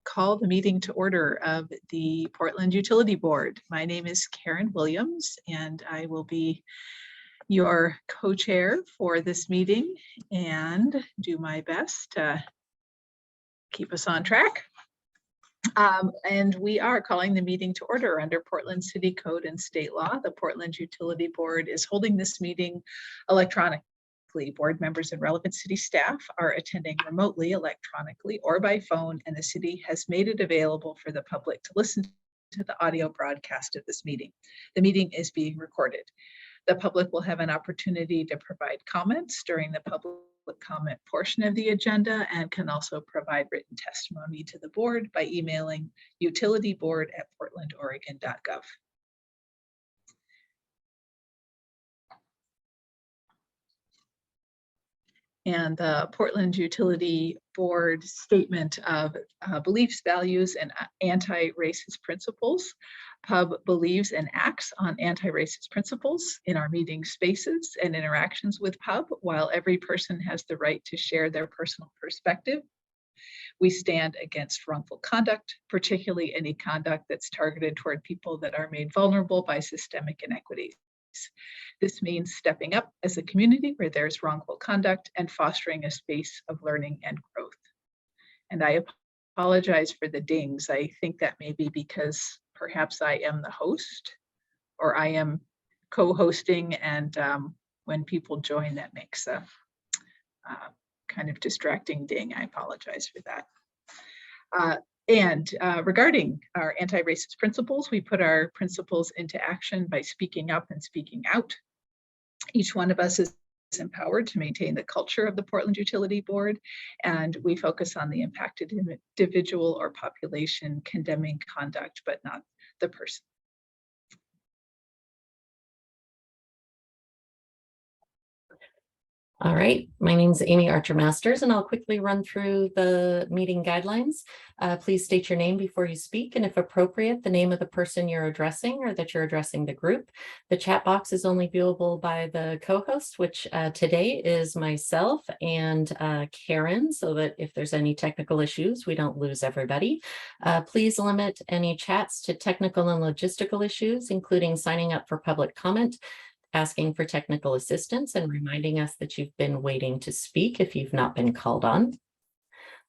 Call the meeting to order of the Portland Utility Board. My name is Karen Williams, and I will be your co-chair for this meeting and do my best to keep us on track. And we are calling the meeting to order under Portland City Code and state law. The Portland Utility Board is holding this meeting electronically. Board members and relevant city staff are attending remotely, electronically, or by phone, and the city has made it available for the public to listen to the audio broadcast of this meeting. The meeting is being recorded. The public will have an opportunity to provide comments during the public comment portion of the agenda and can also provide written testimony to the board by emailing utilityboard@portlandoregon.gov. And the Portland Utility Board statement of beliefs, values, and anti-racist principles. PUB believes and acts on anti-racist principles in our meeting spaces and interactions with PUB. While every person has the right to share their personal perspective, we stand against wrongful conduct, particularly any conduct that's targeted toward people that are made vulnerable by systemic inequities. This means stepping up as a community where there's wrongful conduct and fostering a space of learning and growth. And I apologize for the dings. I think that may be because perhaps I am the host or I am co-hosting, and when people join, that makes a kind of distracting ding. I apologize for that. Regarding our anti-racist principles, we put our principles into action by speaking up and speaking out. Each one of us is empowered to maintain the culture of the Portland Utility Board, and we focus on the impacted individual or population, condemning conduct, but not the person. All right, my name is Amy Archer Masters, and I'll quickly run through the meeting guidelines. Please state your name before you speak, and if appropriate, the name of the person you're addressing or that you're addressing the group. The chat box is only viewable by the co-host, which today is myself and Karen, so that if there's any technical issues, we don't lose everybody. Please limit any chats to technical and logistical issues, including signing up for public comment, asking for technical assistance, and reminding us that you've been waiting to speak if you've not been called on.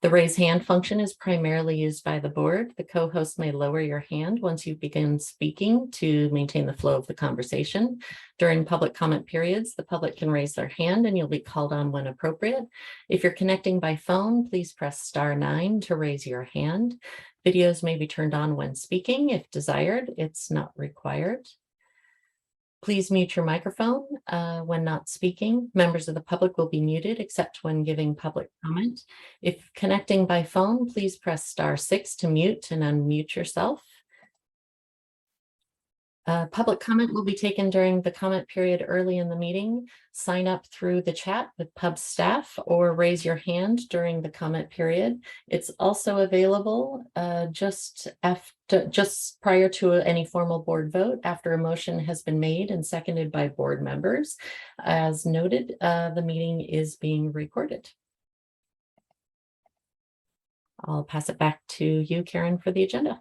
The raise hand function is primarily used by the board. The co-host may lower your hand once you begin speaking to maintain the flow of the conversation. During public comment periods, the public can raise their hand and you'll be called on when appropriate. If you're connecting by phone, please press *9 to raise your hand. Videos may be turned on when speaking if desired. It's not required. Please mute your microphone when not speaking. Members of the public will be muted except when giving public comment. If connecting by phone, please press *6 to mute and unmute yourself. Public comment will be taken during the comment period early in the meeting. Sign up through the chat with PUB staff or raise your hand during the comment period. It's also available just prior to any formal board vote after a motion has been made and seconded by board members. As noted, the meeting is being recorded. I'll pass it back to you, Karen, for the agenda.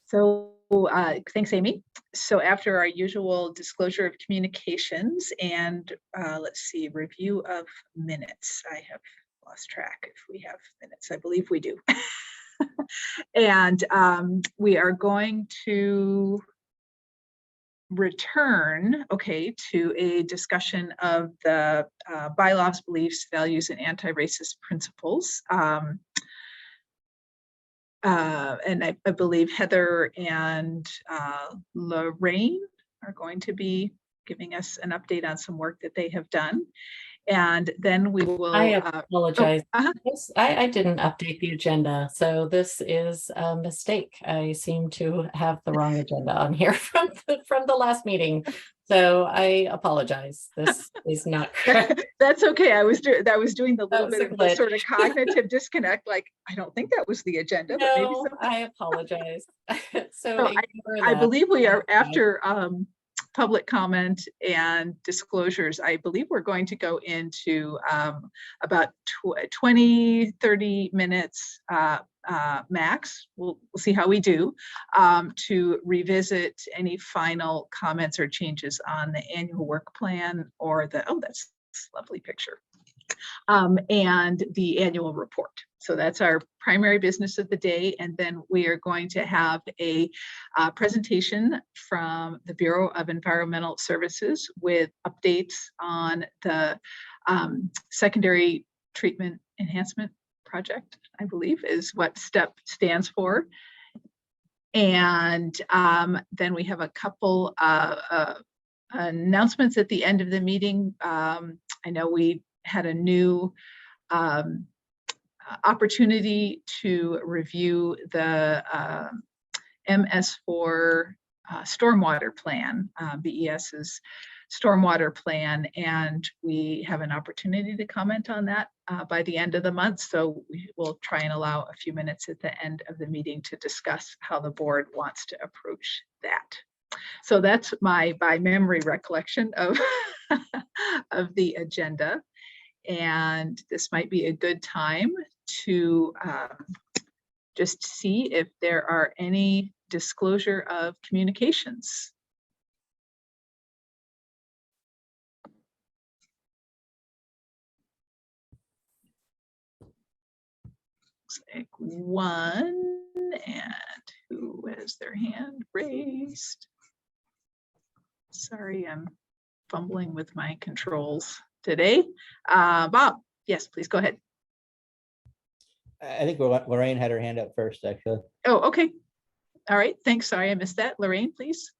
So thanks, Amy. So after our usual disclosure of communications and let's see, review of minutes. I have lost track if we have minutes. I believe we do. And we are going to return, to a discussion of the bylaws, beliefs, values, and anti-racist principles. And I believe Heather and Lorraine are going to be giving us an update on some work that they have done. And then we will. I apologize. I didn't update the agenda, so this is a mistake. I seem to have the wrong agenda on here from the last meeting. So I apologize. This is not correct. That's okay. I was doing the little bit of the sort of cognitive disconnect. Like, I don't think that was the agenda. No, but maybe I apologize. So I believe we are after public comment and disclosures, I believe we're going to go into about 20, 30 minutes max. We'll see how we do to revisit any final comments or changes on the annual work plan or the, oh, that's a lovely picture, and the annual report. So that's our primary business of the day. And then we are going to have a presentation from the Bureau of Environmental Services with updates on the secondary treatment enhancement project, I believe is what STEP stands for. And then we have a couple announcements at the end of the meeting. I know we had a new opportunity to review the MS4 stormwater plan, BES's stormwater plan, and we have an opportunity to comment on that by the end of the month. So we will try and allow a few minutes at the end of the meeting to discuss how the board wants to approach that. So that's my by memory recollection of, of the agenda. And this might be a good time to just see if there are any disclosure of communications. Looks like one, and who has their hand raised? Sorry, I'm fumbling with my controls today. Bob, yes, please go ahead. I think Lorraine had her hand up first, actually. Oh, okay. All right, thanks. Sorry, I missed that. Lorraine, please.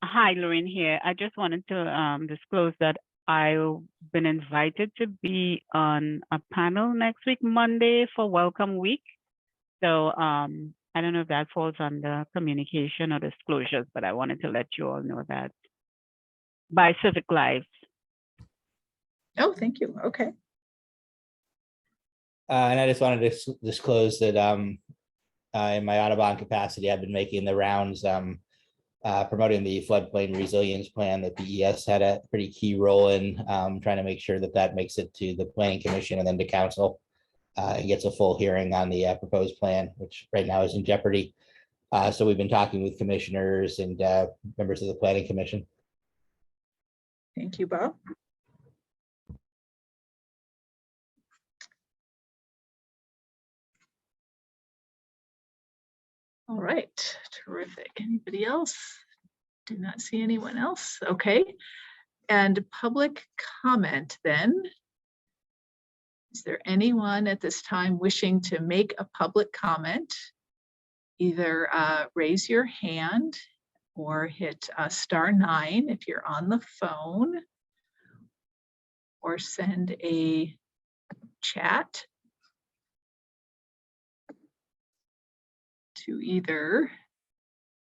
Hi, Lorraine here. I just wanted to disclose that I've been invited to be on a panel next week, Monday, for Welcome Week. So I don't know if that falls under communication or disclosures, but I wanted to let you all know that by Civic Life. Oh, thank you. Okay. And I just wanted to disclose that in my Audubon capacity, I've been making the rounds promoting the floodplain resilience plan that the ES had a pretty key role in, trying to make sure that that makes it to the planning commission and then to council and gets a full hearing on the proposed plan, which right now is in jeopardy. So we've been talking with commissioners and members of the planning commission. Thank you, Bob. All right, terrific. Anybody else? Do not see anyone else. Okay. And public comment then. Is there anyone at this time wishing to make a public comment? Either raise your hand or hit *9 if you're on the phone, or send a chat to either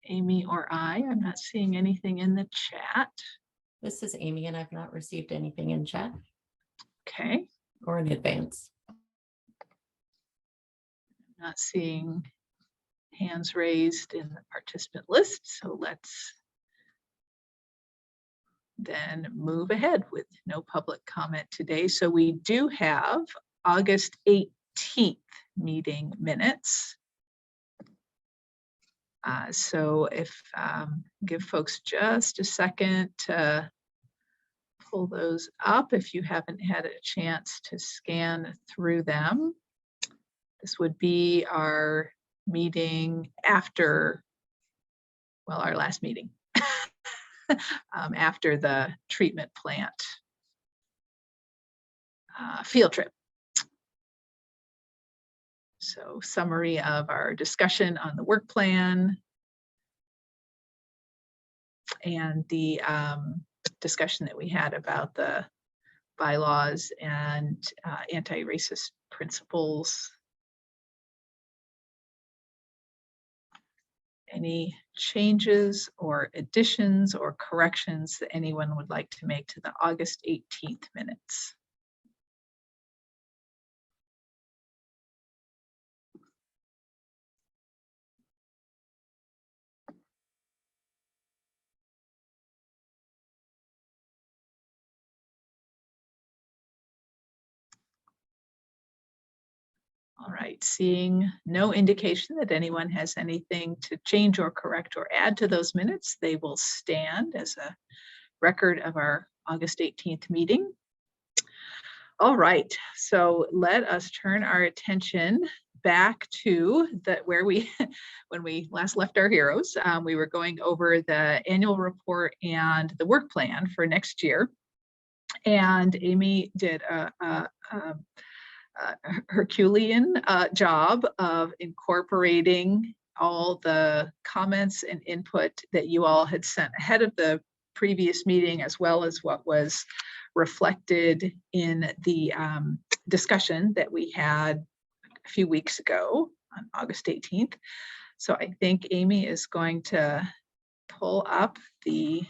Amy or I. I'm not seeing anything in the chat. This is Amy, and I've not received anything in chat Okay, or in advance. not seeing hands raised in the participant list. So let's then move ahead with no public comment today. So we do have August 18th meeting minutes. So if give folks just a second to pull those up if you haven't had a chance to scan through them. This would be our meeting after, well, our last meeting after the treatment plant field trip. So summary of our discussion on the work plan and the discussion that we had about the bylaws and anti-racist principles. Any changes or additions or corrections that anyone would like to make to the August 18th minutes? All right, seeing no indication that anyone has anything to change or correct or add to those minutes, they will stand as a record of our August 18th meeting. All right, so let us turn our attention back to where we, when we last left our heroes, we were going over the annual report and the work plan for next year. And Amy did a Herculean job of incorporating all the comments and input that you all had sent ahead of the previous meeting, as well as what was reflected in the discussion that we had a few weeks ago on August 18th. So I think Amy is going to pull up the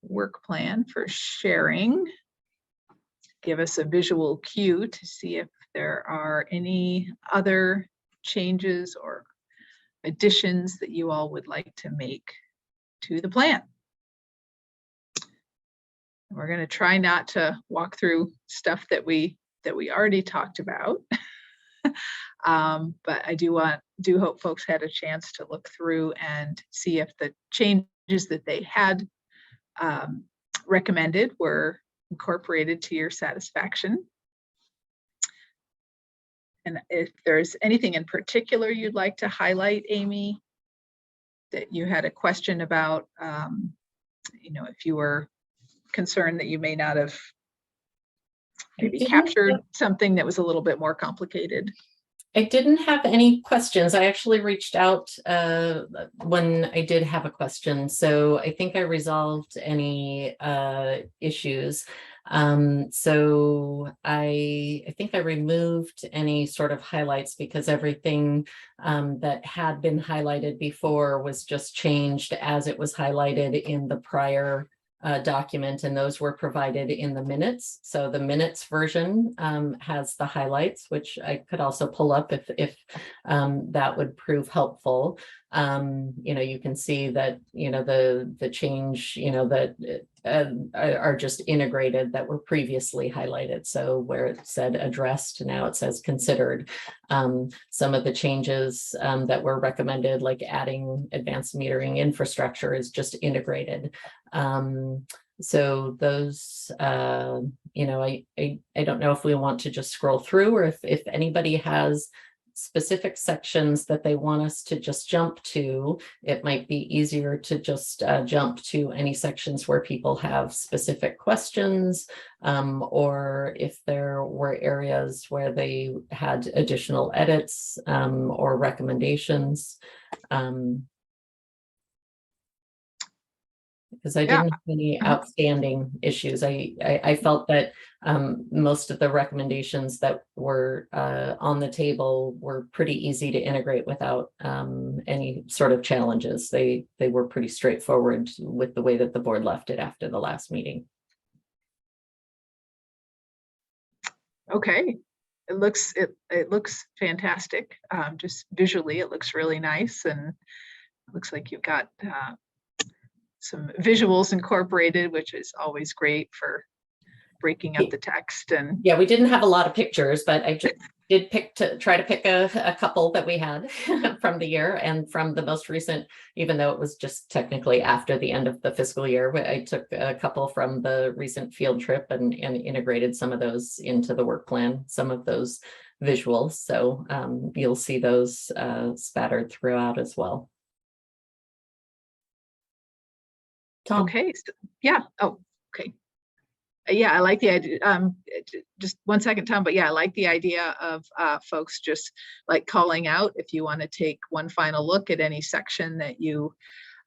work plan for sharing, give us a visual cue to see if there are any other changes or additions that you all would like to make to the plan. We're going to try not to walk through stuff that we already talked about. But I do hope folks had a chance to look through and see if the changes that they had recommended were incorporated to your satisfaction. And if there's anything in particular you'd like to highlight, Amy, that you had a question about, you know, if you were concerned that you may not have maybe captured something that was a little bit more complicated. I didn't have any questions. I actually reached out when I did have a question. So I think I resolved any issues. So I think I removed any sort of highlights because everything that had been highlighted before was just changed as it was highlighted in the prior document, and those were provided in the minutes. So the minutes version has the highlights, which I could also pull up if that would prove helpful. You know, you can see that, you know, the change, you know, that are just integrated that were previously highlighted. So where it said addressed, now it says considered. Some of the changes that were recommended, like adding advanced metering infrastructure, is just integrated. So those, you know, I don't know if we want to just scroll through, or if anybody has specific sections that they want us to just jump to. It might be easier to just jump to any sections where people have specific questions, or if there were areas where they had additional edits or recommendations. Because I didn't have any outstanding issues. I felt that most of the recommendations that were on the table were pretty easy to integrate without any sort of challenges. They were pretty straightforward with the way that the board left it after the last meeting. Okay, it looks fantastic. Just visually, it looks really nice, and it looks like you've got some visuals incorporated, which is always great for breaking up the text. And yeah, we didn't have a lot of pictures, but I just did try to pick a couple that we had from the year and from the most recent, even though it was just technically after the end of the fiscal year. I took a couple from the recent field trip and integrated some of those into the work plan, some of those visuals. So you'll see those spattered throughout as well. Tom. Okay, so, yeah. Oh, okay. Yeah, I like the idea. Just 1 second, Tom. But yeah, I like the idea of folks just like calling out if you want to take one final look at any section that you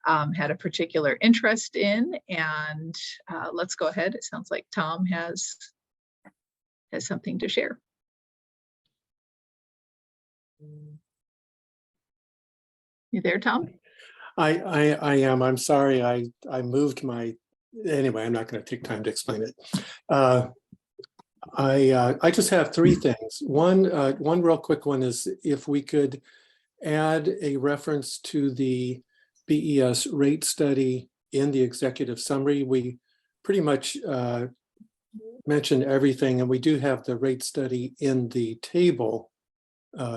had a particular interest in. And let's go ahead. It sounds like Tom has something to share. You there, Tom? I am. I'm sorry. I moved my. Anyway, I'm not going to take time to explain it. I just have three things. One real quick one is if we could add a reference to the BES rate study in the executive summary. We pretty much mention everything, and we do have the rate study in the table,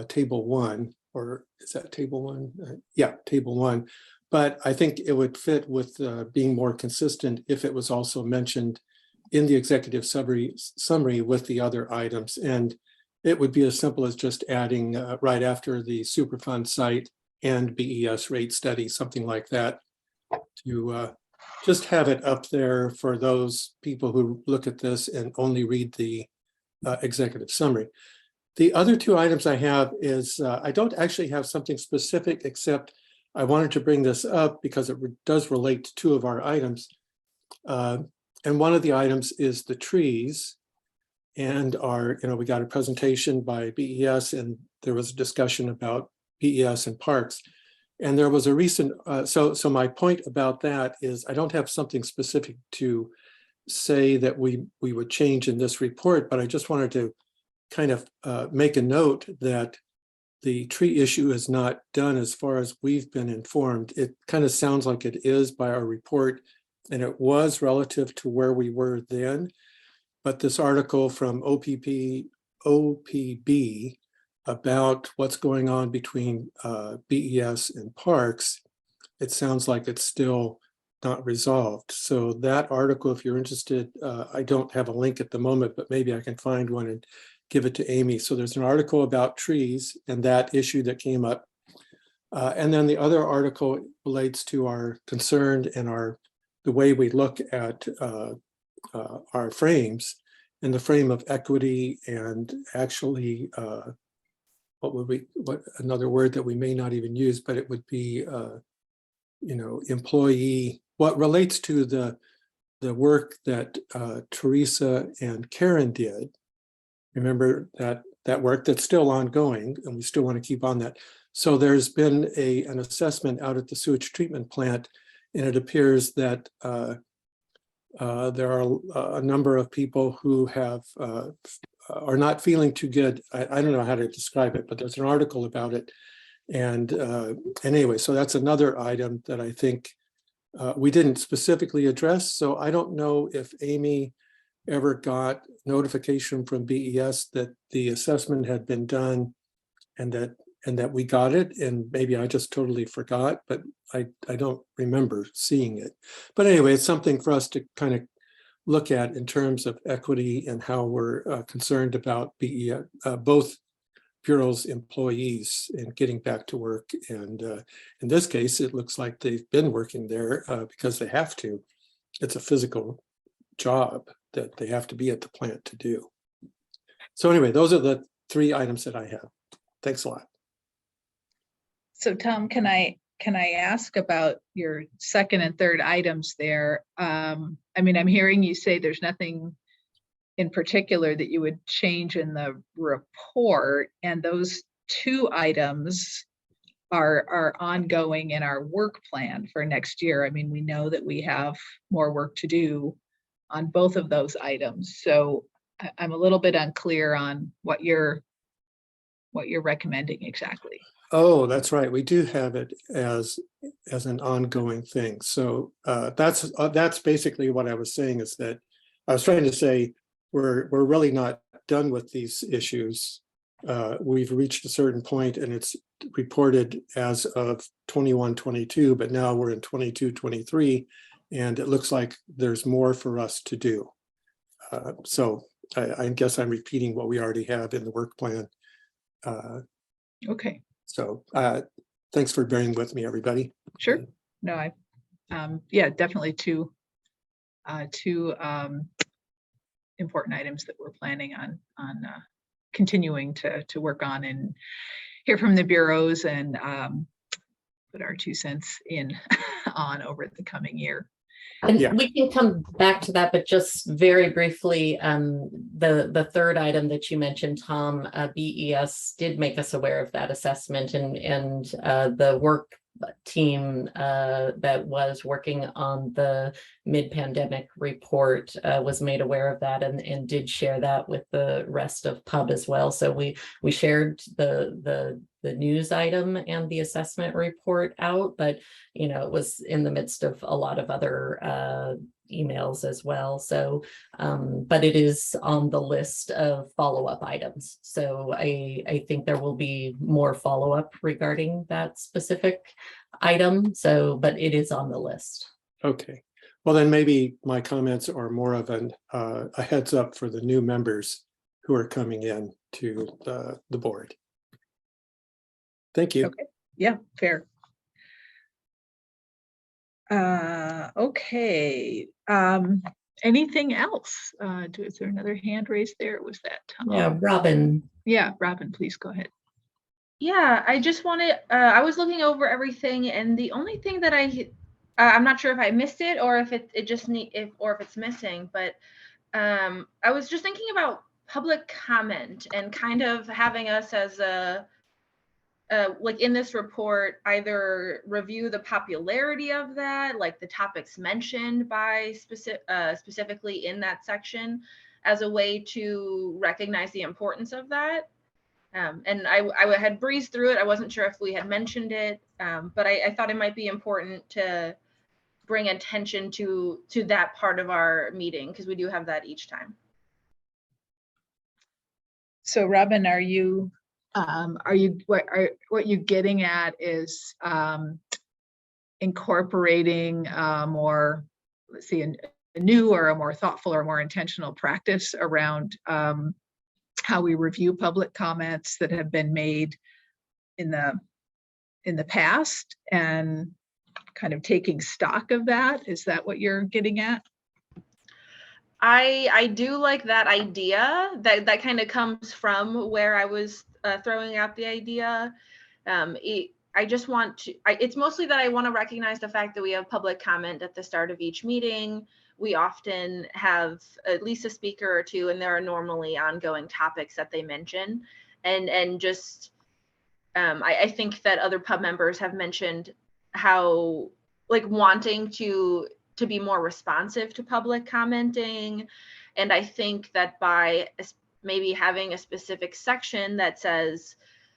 table 1, or is that table 1? Yeah, table 1. But I think it would fit with being more consistent if it was also mentioned in the executive summary with the other items. And it would be as simple as just adding right after the Superfund site and BES rate study, something like that, to just have it up there for those people who look at this and only read the executive summary. The other 2 items I have is, I don't actually have something specific, except I wanted to bring this up because it does relate to 2 of our items. And one of the items is the trees. And we got a presentation by BES, and there was a discussion about BES and parks. And there was a recent, so my point about that is I don't have something specific to say that we would change in this report, but I just wanted to kind of make a note that the tree issue is not done as far as we've been informed. It kind of sounds like it is by our report, and it was relative to where we were then. But this article from OPB about what's going on between BES and parks, it sounds like it's still not resolved. So that article, if you're interested, I don't have a link at the moment, but maybe I can find one and give it to Amy. So there's an article about trees and that issue that came up. And then the other article relates to our concern and the way we look at our frames in the frame of equity, and actually what another word that we may not even use, but it would be employee, what relates to the work that Teresa and Karen did. Remember that work that's still ongoing, and we still want to keep on that. So there's been an assessment out at the sewage treatment plant, and it appears that there are a number of people who are not feeling too good. I don't know how to describe it, but there's an article about it. And anyway, so that's another item that I think we didn't specifically address. So I don't know if Amy ever got notification from BES that the assessment had been done and that we got it, and maybe I just totally forgot, but I don't remember seeing it. But anyway, it's something for us to kind of look at in terms of equity and how we're concerned about BES, both Bureau's employees and getting back to work. And in this case, it looks like they've been working there because they have to. It's a physical job that they have to be at the plant to do. So anyway, those are the 3 items that I have. Thanks a lot. So Tom, can I ask about your second and third items there? I mean, I'm hearing you say there's nothing in particular that you would change in the report, and those 2 items are ongoing in our work plan for next year. I mean, we know that we have more work to do on both of those items. So I'm a little bit unclear on what you're recommending exactly. Oh, that's right. We do have it as an ongoing thing. So that's basically what I was saying, is that I was trying to say we're really not done with these issues. We've reached a certain point, and it's reported as of 21-22, but now we're in 22-23, and it looks like there's more for us to do. So I guess I'm repeating what we already have in the work plan. Okay. So thanks for bearing with me, everybody. Sure. No, yeah, definitely 2 important items that we're planning on continuing to work on and hear from the bureaus and put our 2 cents in on over the coming year. And Yeah. we can come back to that, but just very briefly, the third item that you mentioned, Tom, BES did make us aware of that assessment, and the work team that was working on the mid-pandemic report was made aware of that and did share that with the rest of PUB as well. So we shared the news item and the assessment report out, but it was in the midst of a lot of other emails as well. So, but it is on the list of follow-up items. So I think there will be more follow-up regarding that specific item. So, but it is on the list. Okay, well then maybe my comments are more of a heads up for the new members who are coming in to the board. Thank you. Okay. Yeah, fair. Okay. Anything else? Is there another hand raised there? Was that Tom? Yeah, Robin. Yeah, Robin, please go ahead. Yeah, I just wanted, I was looking over everything, and the only thing that I'm not sure if I missed it or if it just if it's missing, but I was just thinking about public comment and kind of having us as a like in this report, either review the popularity of that, like the topics mentioned by specifically in that section, as a way to recognize the importance of that. And I had breezed through it. I wasn't sure if we had mentioned it, but I thought it might be important to bring attention to that part of our meeting, because we do have that each time. So Robin, what you're getting at is incorporating more, let's see, a new or a more thoughtful or more intentional practice around how we review public comments that have been made in the past, and kind of taking stock of that. Is that what you're getting at? I do like that idea. That kind of comes from where I was throwing out the idea. I just want to, it's mostly that I want to recognize the fact that we have public comment at the start of each meeting. We often have at least a speaker or two, and there are normally ongoing topics that they mention. And just, I think that other pub members have mentioned how, like, wanting to be more responsive to public commenting. And I think that by maybe having a specific section that says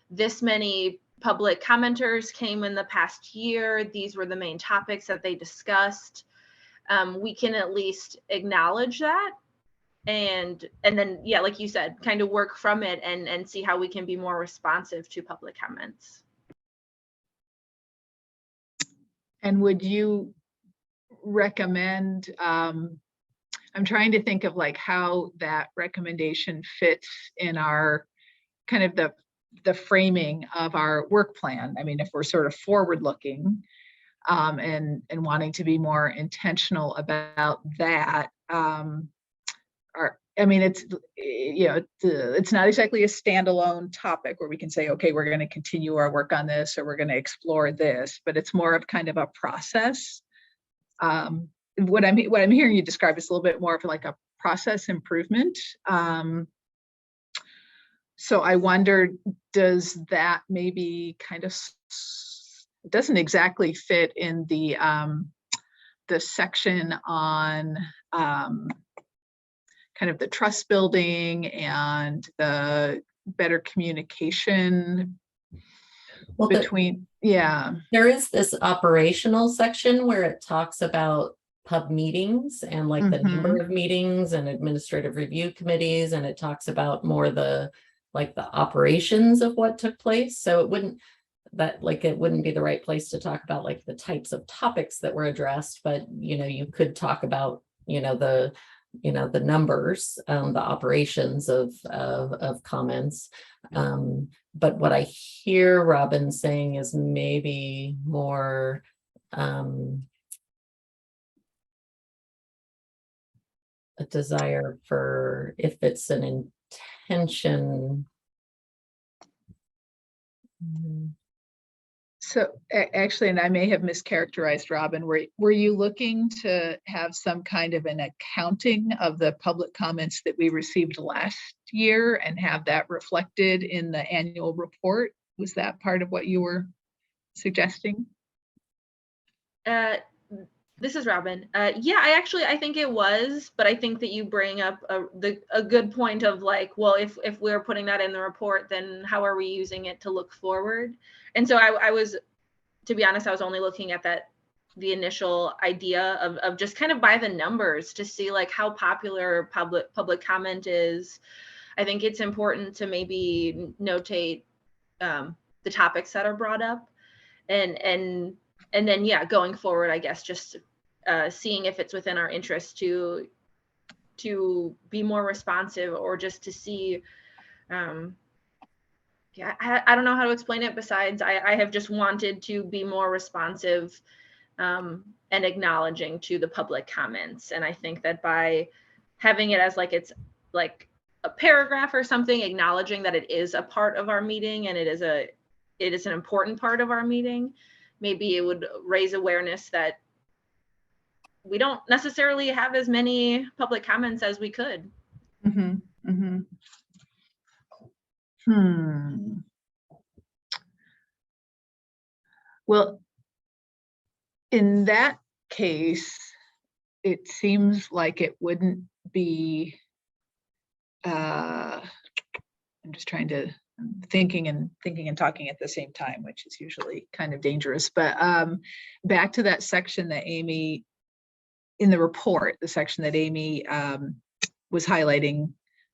this many public commenters came in the past year, these were the main topics that they discussed, we can at least acknowledge that, and then, yeah, like you said, kind of work from it and see how we can be more responsive to public comments. And would you recommend, I'm trying to think of like how that recommendation fits in our kind of the framing of our work plan. I mean, if we're sort of forward looking and wanting to be more intentional about that, I mean, it's, you know, it's not exactly a standalone topic where we can say, okay, we're going to continue our work on this, or we're going to explore this, but it's more of kind of a process. What I'm hearing you describe is a little bit more of like a process improvement. So I wonder, does that maybe kind of doesn't exactly fit in the section on kind of the trust building and the better communication between, yeah. There is this operational section where it talks about pub meetings and like the number of meetings and administrative review committees, and it talks about more the operations of what took place. So it wouldn't be the right place to talk about like the types of topics that were addressed, but you could talk about the numbers, the operations of comments. But what I hear Robin saying is maybe more a desire for, if it's an intention. So actually, and I may have mischaracterized Robin, were you looking to have some kind of an accounting of the public comments that we received last year and have that reflected in the annual report? Was that part of what you were suggesting? This is Robin. Yeah, I think it was, but I think that you bring up a good point of like, well, if we're putting that in the report, then how are we using it to look forward? And so I was, to be honest, I was only looking at that the initial idea of just kind of by the numbers to see like how popular public comment is. I think it's important to maybe notate the topics that are brought up, and then yeah, going forward, I guess just seeing if it's within our interest to be more responsive, or just to see. Yeah, I don't know how to explain it. Besides, I have just wanted to be more responsive and acknowledging to the public comments, and I think that by having it as like it's like a paragraph or something, acknowledging that it is a part of our meeting and it is an important part of our meeting, maybe it would raise awareness that we don't necessarily have as many public comments as we could. Mhm, mhm. Hmm. Well, in that case, it seems like it wouldn't be, I'm just trying to, I'm thinking and talking at the same time, which is usually kind of dangerous. But back to that section that Amy, in the report, the section that Amy was highlighting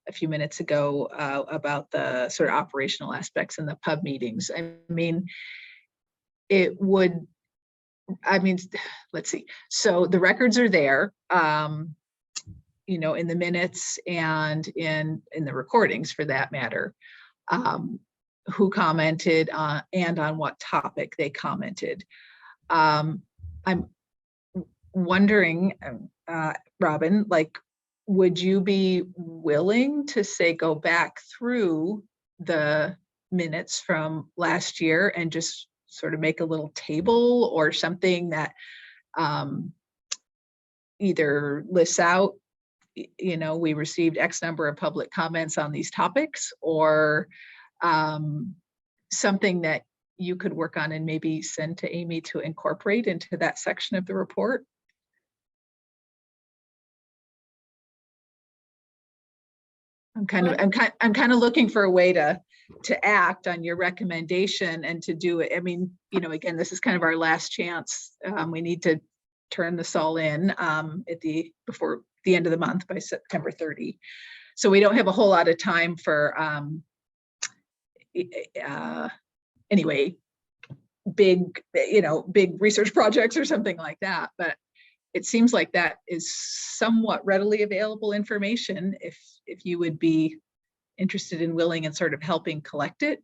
a few minutes ago about the sort of operational aspects in the pub meetings. I mean, it would, I mean, let's see. So the records are there, you know, in the minutes and in the recordings for that matter, who commented and on what topic they commented. I'm wondering, Robin, like, would you be willing to say go back through the minutes from last year and just sort of make a little table or something that either lists out, you know, we received X number of public comments on these topics, or something that you could work on and maybe send to Amy to incorporate into that section of the report? I'm kind of looking for a way to act on your recommendation and to do it. I mean, you know, again, this is kind of our last chance. We need to turn this all in before the end of the month, by September 30. So we don't have a whole lot of time for anyway, big research projects or something like that. But it seems like that is somewhat readily available information if you would be interested and willing and sort of helping collect it.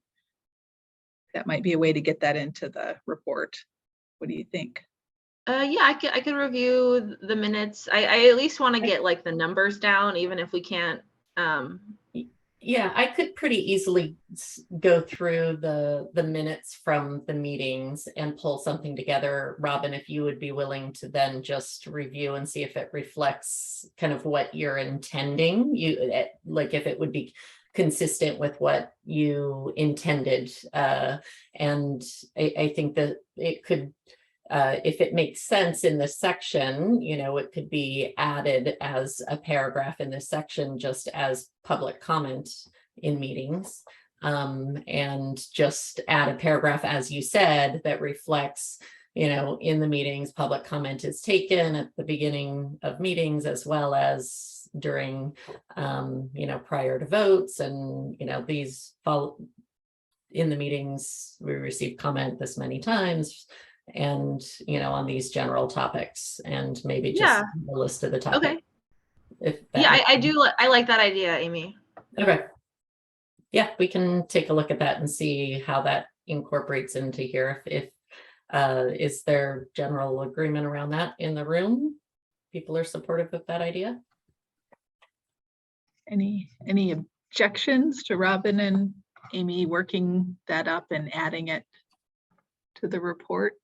That might be a way to get that into the report. What do you think? Yeah, I could review the minutes. I at least want to get like the numbers down, even if we can't. Yeah, I could pretty easily go through the minutes from the meetings and pull something together. Robin, if you would be willing to then just review and see if it reflects kind of what you're intending, like if it would be consistent with what you intended. And I think that it could, if it makes sense in this section, you know, it could be added as a paragraph in this section, just as public comment in meetings. And just add a paragraph, as you said, that reflects, you know, in the meetings, public comment is taken at the beginning of meetings as well as during, you know, prior to votes. And, you know, these follow in the meetings, we receive comment this many times, and, you know, on these general topics, and maybe just a list of the topics. Okay. I like that idea, Amy. Okay. Yeah, we can take a look at that and see how that incorporates into here. If is there general agreement around that in the room? People are supportive of that idea. Any objections to Robin and Amy working that up and adding it to the report?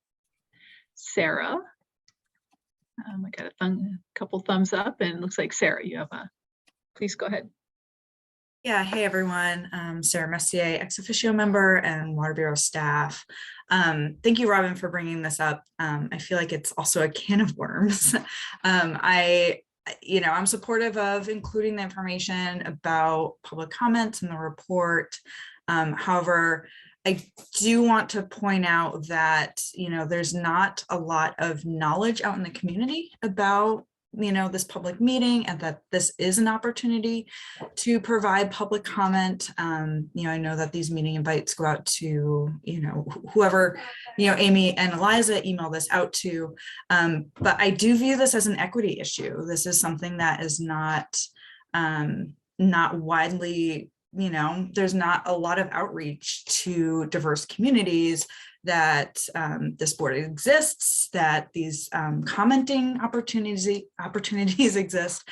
Sarah, I got a couple thumbs up, and it looks like Sarah, you have please go ahead. Yeah, hey everyone, Sarah Messier, ex officio member and Water Bureau staff. Thank you, Robin, for bringing this up. I feel like it's also a can of worms. I'm supportive of including the information about public comments in the report. However, I do want to point out that, there's not a lot of knowledge out in the community about, this public meeting, and that this is an opportunity to provide public comment. I know that these meeting invites go out to, whoever, Amy and Eliza email this out to. But I do view this as an equity issue. This is something that is not widely, there's not a lot of outreach to diverse communities, that this board exists, that these commenting opportunities exist.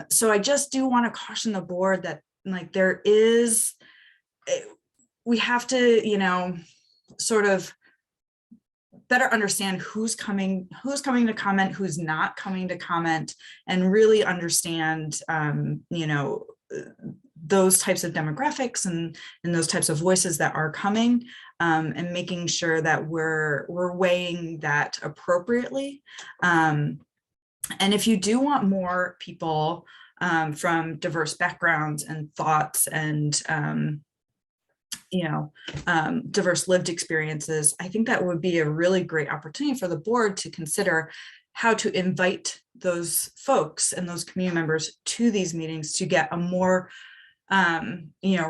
So I just do want to caution the board that we have to, sort of better understand who's coming to comment, who's not coming to comment, and really understand, those types of demographics and those types of voices that are coming, and making sure that we're weighing that appropriately. And if you do want more people from diverse backgrounds and thoughts and diverse lived experiences, I think that would be a really great opportunity for the board to consider how to invite those folks and those community members to these meetings to get a more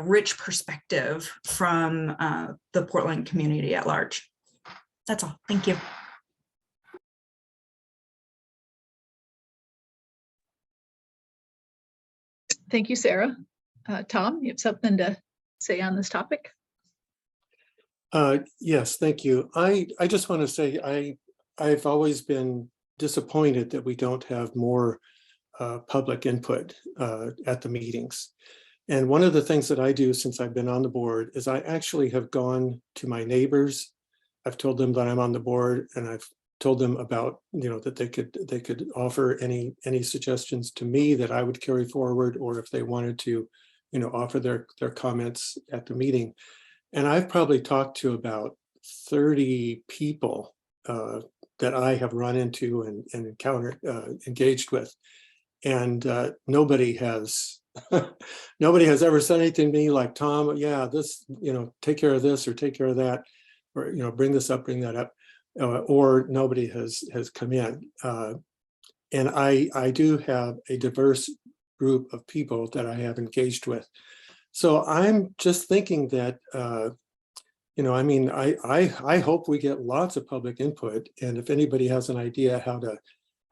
rich perspective from the Portland community at large. That's all. Thank you. Thank you, Sarah. Tom, you have something to say on this topic? Yes, thank you. I just want to say I've always been disappointed that we don't have more public input at the meetings. And one of the things that I do since I've been on the board is I actually have gone to my neighbors. I've told them that I'm on the board, and I've told them about, that they could offer any suggestions to me that I would carry forward, or if they wanted to, offer their comments at the meeting. And I've probably talked to about 30 people that I have run into and encountered, engaged with, and nobody has ever said anything to me like, Tom, yeah, this, take care of this or take care of that, or, bring this up, bring that up, or nobody has come in. And I do have a diverse group of people that I have engaged with. So I'm just thinking that, I hope we get lots of public input, and if anybody has an idea how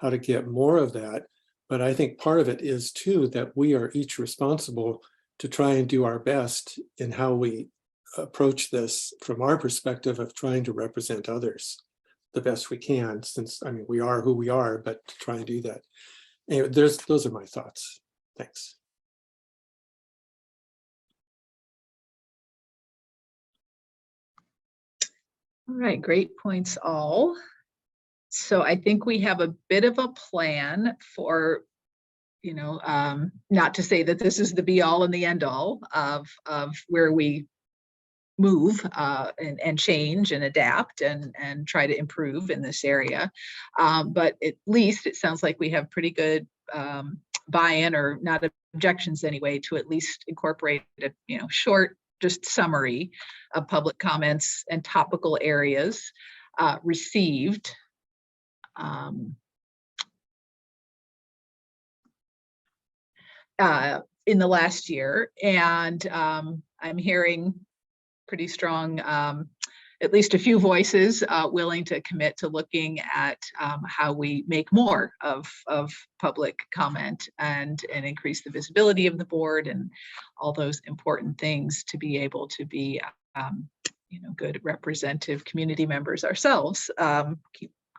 to get more of that. But I think part of it is too that we are each responsible to try and do our best in how we approach this from our perspective of trying to represent others the best we can, since we are who we are, but to try and do that. Anyway, those are my thoughts. Thanks. All right, great points all. So I think we have a bit of a plan for, not to say that this is the be all and the end all of where we move and change and adapt and try to improve in this area. But at least it sounds like we have pretty good buy-in, or not objections anyway, to at least incorporate a short just summary of public comments and topical areas received. In the last year, and I'm hearing pretty strong, at least a few voices willing to commit to looking at how we make more of public comment and increase the visibility of the board and all those important things to be able to be good representative community members ourselves,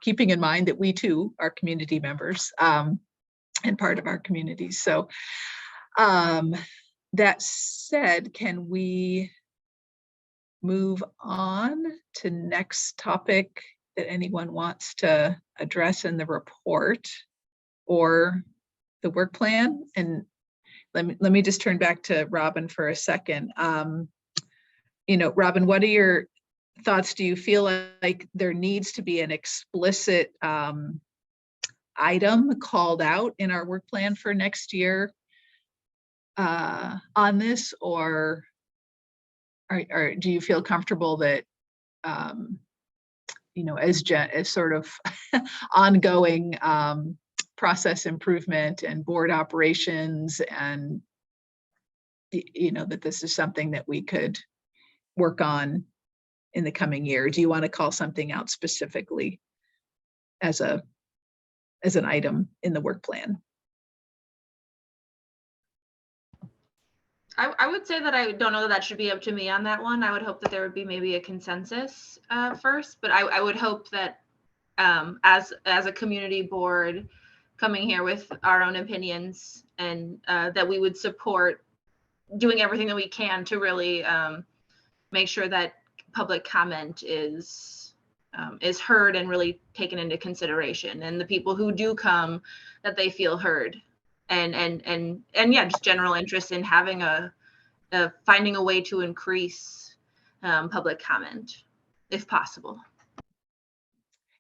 keeping in mind that we too are community members and part of our communities. So that said, can we move on to next topic that anyone wants to address in the report or the work plan? And let me just turn back to Robin for a second. Robin, what are your thoughts? Do you feel like there needs to be an explicit item called out in our work plan for next year on this, or do you feel comfortable that, you know, as sort of ongoing process improvement and board operations, and you know, that this is something that we could work on in the coming year? Do you want to call something out specifically as an item in the work plan? I would say that I don't know that that should be up to me on that one. I would hope that there would be maybe a consensus first, but I would hope that as a community board coming here with our own opinions, and that we would support doing everything that we can to really make sure that public comment is heard and really taken into consideration, and the people who do come, that they feel heard, and yeah, just general interest in having finding a way to increase public comment if possible.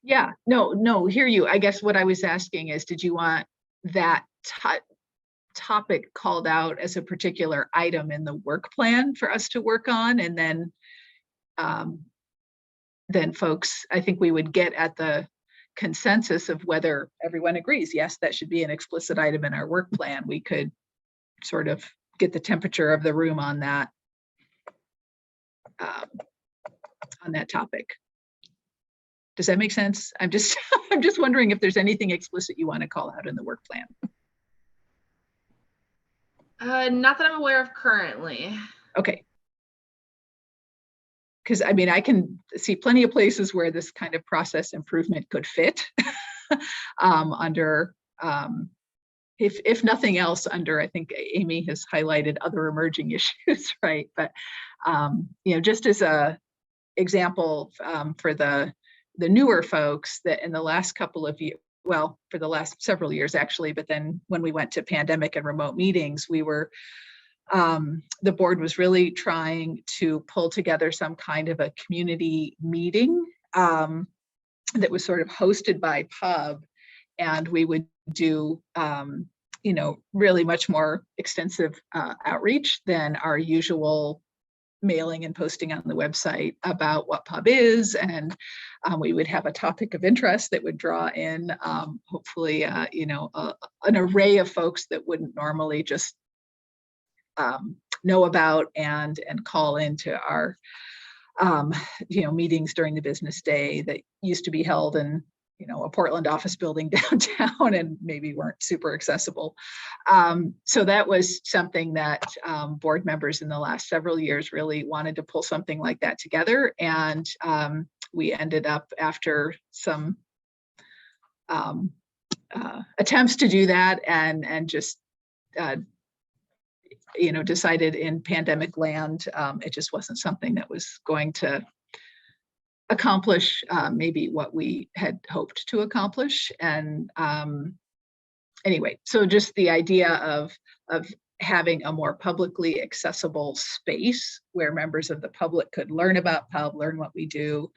Yeah, no, hear you. I guess what I was asking is, did you want that topic called out as a particular item in the work plan for us to work on? And then folks, I think we would get at the consensus of whether everyone agrees, yes, that should be an explicit item in our work plan. We could sort of get the temperature of the room on that topic. Does that make sense? I'm just wondering if there's anything explicit you want to call out in the work plan. Not that I'm aware of currently. Okay. Because I mean, I can see plenty of places where this kind of process improvement could fit under, if nothing else, under, I think Amy has highlighted other emerging issues, right? But you know, just as a example for the newer folks, that in the last couple of years, well, for the last several years actually, but then when we went to pandemic and remote meetings, we were, the board was really trying to pull together some kind of a community meeting that was sort of hosted by Pub, and we would do, you know, really much more extensive outreach than our usual mailing and posting on the website about what Pub is, and we would have a topic of interest that would draw in hopefully you know, an array of folks that wouldn't normally just know about and call into our you know, meetings during the business day that used to be held in, you know, a Portland office building downtown and maybe weren't super accessible. So that was something that board members in the last several years really wanted to pull something like that together. And we ended up, after some attempts to do that, and just you know, decided in pandemic land, it just wasn't something that was going to accomplish maybe what we had hoped to accomplish. And anyway, so just the idea of having a more publicly accessible space where members of the public could learn about Pub, learn what we do,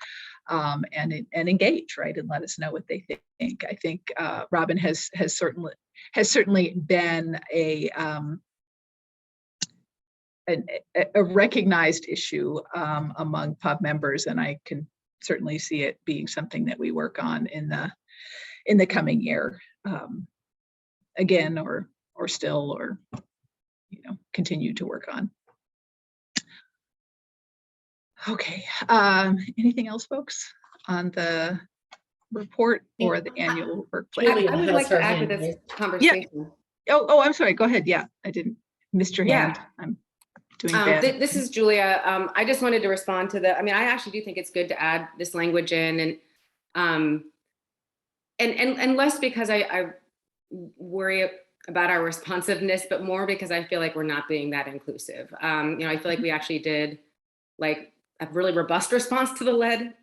and engage, right, and let us know what they think. I think Robin has certainly been a recognized issue among Pub members, and I can certainly see it being something that we work on in the coming year, again, or still, or you know, continue to work on. Okay, anything else, folks, on the report or the annual work plan? Julia I would has like her to add to hand this raised. conversation. Oh, I'm sorry. Go ahead. Yeah, I didn't miss your hand. Yeah. I'm doing bad. This is Julia. I just wanted to respond to I mean, I actually do think it's good to add this language in, and less because I worry about our responsiveness, but more because I feel like we're not being that inclusive. You know, I feel like we actually did like a really robust response to the lead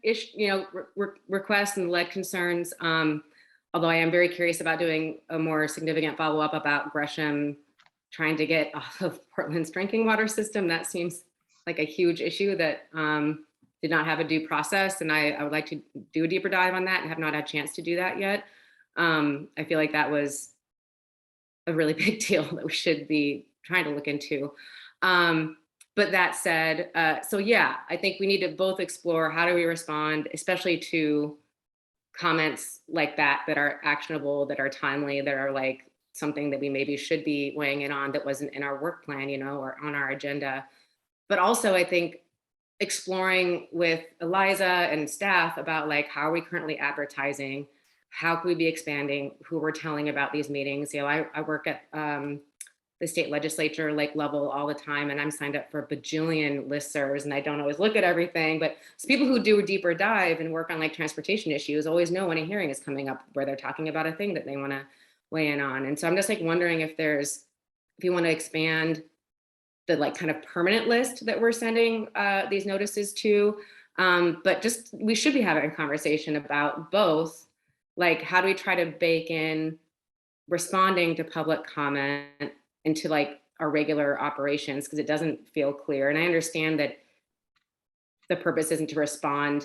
requests and lead concerns. Although I am very curious about doing a more significant follow-up about Gresham trying to get off of Portland's drinking water system. That seems like a huge issue that did not have a due process. And I would like to do a deeper dive on that and have not had a chance to do that yet. I feel like that was a really big deal that we should be trying to look into. But that said, so yeah, I think we need to both explore how do we respond, especially to comments like that are actionable, that are timely, that are like something that we maybe should be weighing in on that wasn't in our work plan, you know, or on our agenda. But also I think exploring with Eliza and staff about like, how are we currently advertising? How can we be expanding who we're telling about these meetings? You know, I work at the state legislature like level all the time, and I'm signed up for a bajillion listservs, and I don't always look at everything, but it's people who do a deeper dive and work on like transportation issues always know when a hearing is coming up where they're talking about a thing that they want to weigh in on. And so I'm just like wondering if you want to expand the like kind of permanent list that we're sending these notices to, but just we should be having a conversation about both, like how do we try to bake in responding to public comment into like our regular operations, because it doesn't feel clear. And I understand that the purpose isn't to respond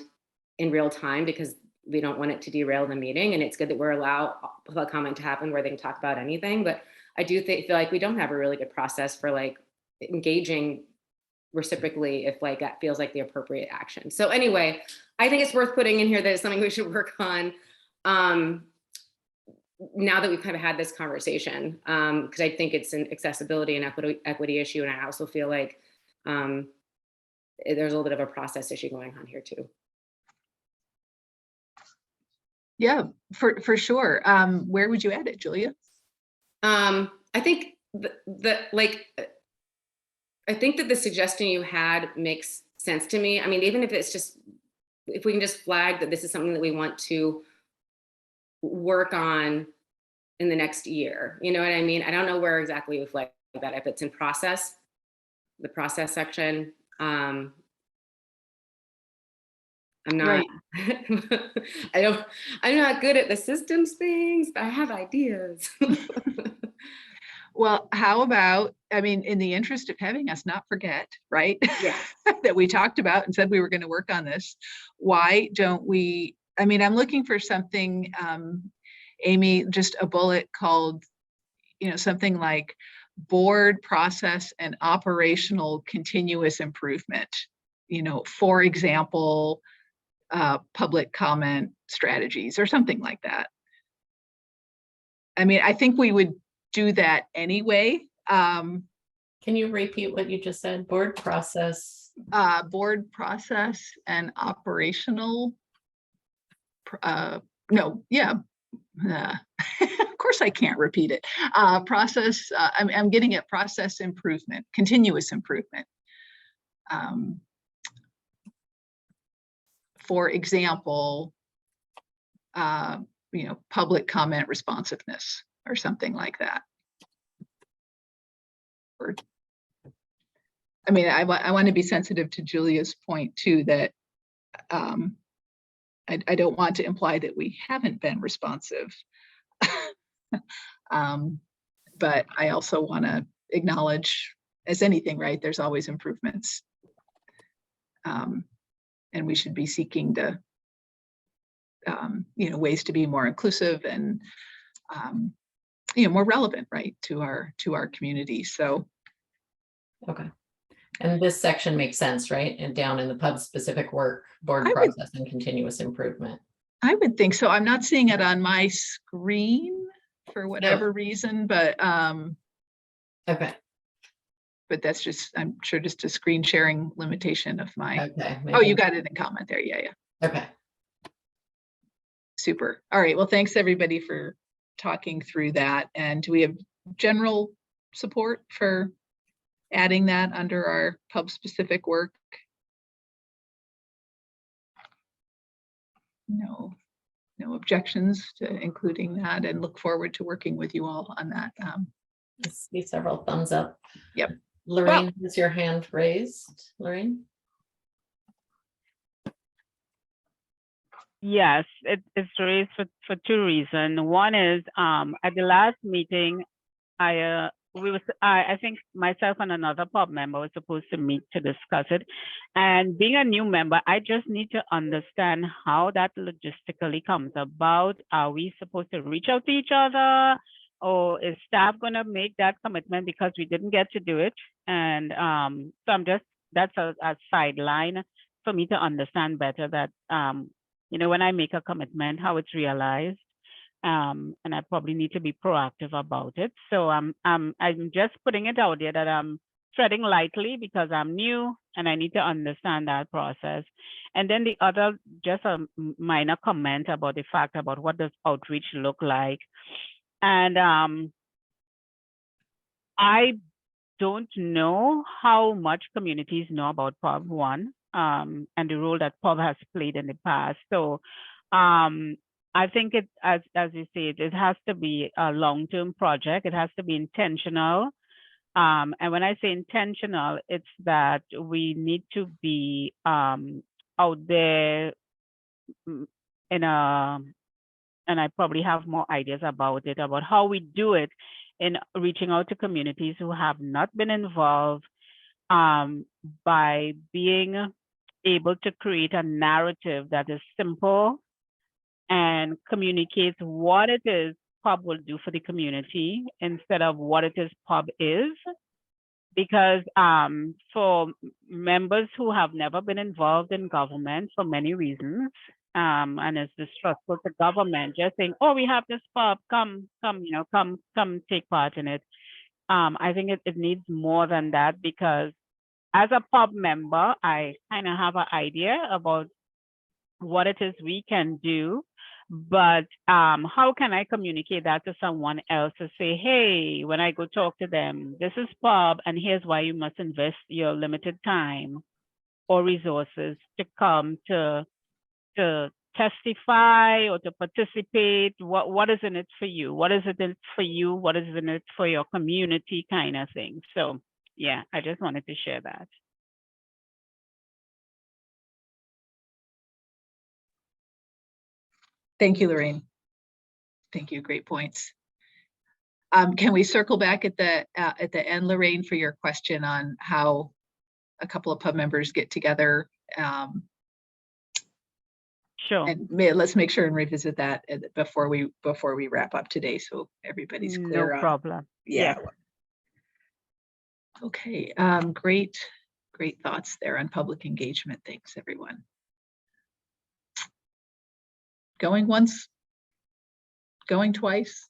in real time because we don't want it to derail the meeting, and it's good that we're allowed public comment to happen where they can talk about anything. But I do feel like we don't have a really good process for like engaging reciprocally if like that feels like the appropriate action. So anyway, I think it's worth putting in here that it's something we should work on now that we've kind of had this conversation, because I think it's an accessibility and equity issue. And I also feel like there's a little bit of a process issue going on here too. Yeah, for sure. Where would you add it, Julia? I think I think that the suggestion you had makes sense to me. I mean, even if it's just, if we can just flag that this is something that we want to work on in the next year, you know what I mean? I don't know where exactly we flag that, if it's in process, the process section. I'm not, Right. I'm not good at the systems things, but I have ideas. Well, how about, I mean, in the interest of having us not forget, right? Yeah. That we talked about and said we were going to work on this. Why don't we, I mean, I'm looking for something, Amy, just a bullet called, something like board process and operational continuous improvement. For example, public comment strategies or something like that. I mean, I think we would do that anyway. Can you repeat what you just said? Board process And operational. Of course I can't repeat it. Process, I'm getting at process improvement, continuous improvement. For example, public comment responsiveness or something like that. I mean, I want to be sensitive to Julia's point too, that I don't want to imply that we haven't been responsive. But I also want to acknowledge, as anything, right, there's always improvements. And we should be seeking to, ways to be more inclusive and, more relevant, right, to our community. So. Okay. And this section makes sense, right? And down in the pub specific work, board process and continuous improvement. I would think so. I'm not seeing it on my screen for whatever reason, but okay. But that's just, I'm sure, just a screen sharing limitation of my. Okay. Oh, you got it in comment there. Yeah. Okay. Super. All right. Well, thanks everybody for talking through that. And do we have general support for adding that under our pub specific work? No objections to including that, and look forward to working with you all on that. I see several thumbs up. Yep. Lorraine, has your hand raised? Lorraine? Yes, it's raised for two reasons. One is at the last meeting, I think myself and another pub member were supposed to meet to discuss it. And being a new member, I just need to understand how that logistically comes about. Are we supposed to reach out to each other, or is staff going to make that commitment because we didn't get to do it? And so that's a sideline for me to understand better that, when I make a commitment, how it's realized. And I probably need to be proactive about it. So I'm just putting it out there that I'm treading lightly because I'm new and I need to understand that process. And then the other, just a minor comment about the fact about what does outreach look like. And I don't know how much communities know about Pub One and the role that Pub has played in the past. So I think it, as you say, it has to be a long-term project. It has to be intentional. And when I say intentional, it's that we need to be out there and I probably have more ideas about it, about how we do it in reaching out to communities who have not been involved, by being able to create a narrative that is simple and communicates what it is Pub will do for the community instead of what it is Pub is. Because for members who have never been involved in government for many reasons, and it's distrustful to government, just saying, oh, we have this Pub, come, come take part in it. I think it needs more than that, because as a Pub member, I kind of have an idea about what it is we can do, but how can I communicate that to someone else to say, hey, when I go talk to them, this is Pub, and here's why you must invest your limited time or resources to come to testify or to participate. What is in it for you? What is it for you? What is in it for your community, kind of thing. So yeah, I just wanted to share that. Thank you, Lorraine. Thank you, great points. Can we circle back at the end, Lorraine, for your question on how a couple of Pub members get together? Sure. And let's make sure and revisit that before we wrap up today, so everybody's clear. No problem. Yeah. Okay. Great thoughts there on public engagement. Thanks, everyone. Going once, going twice.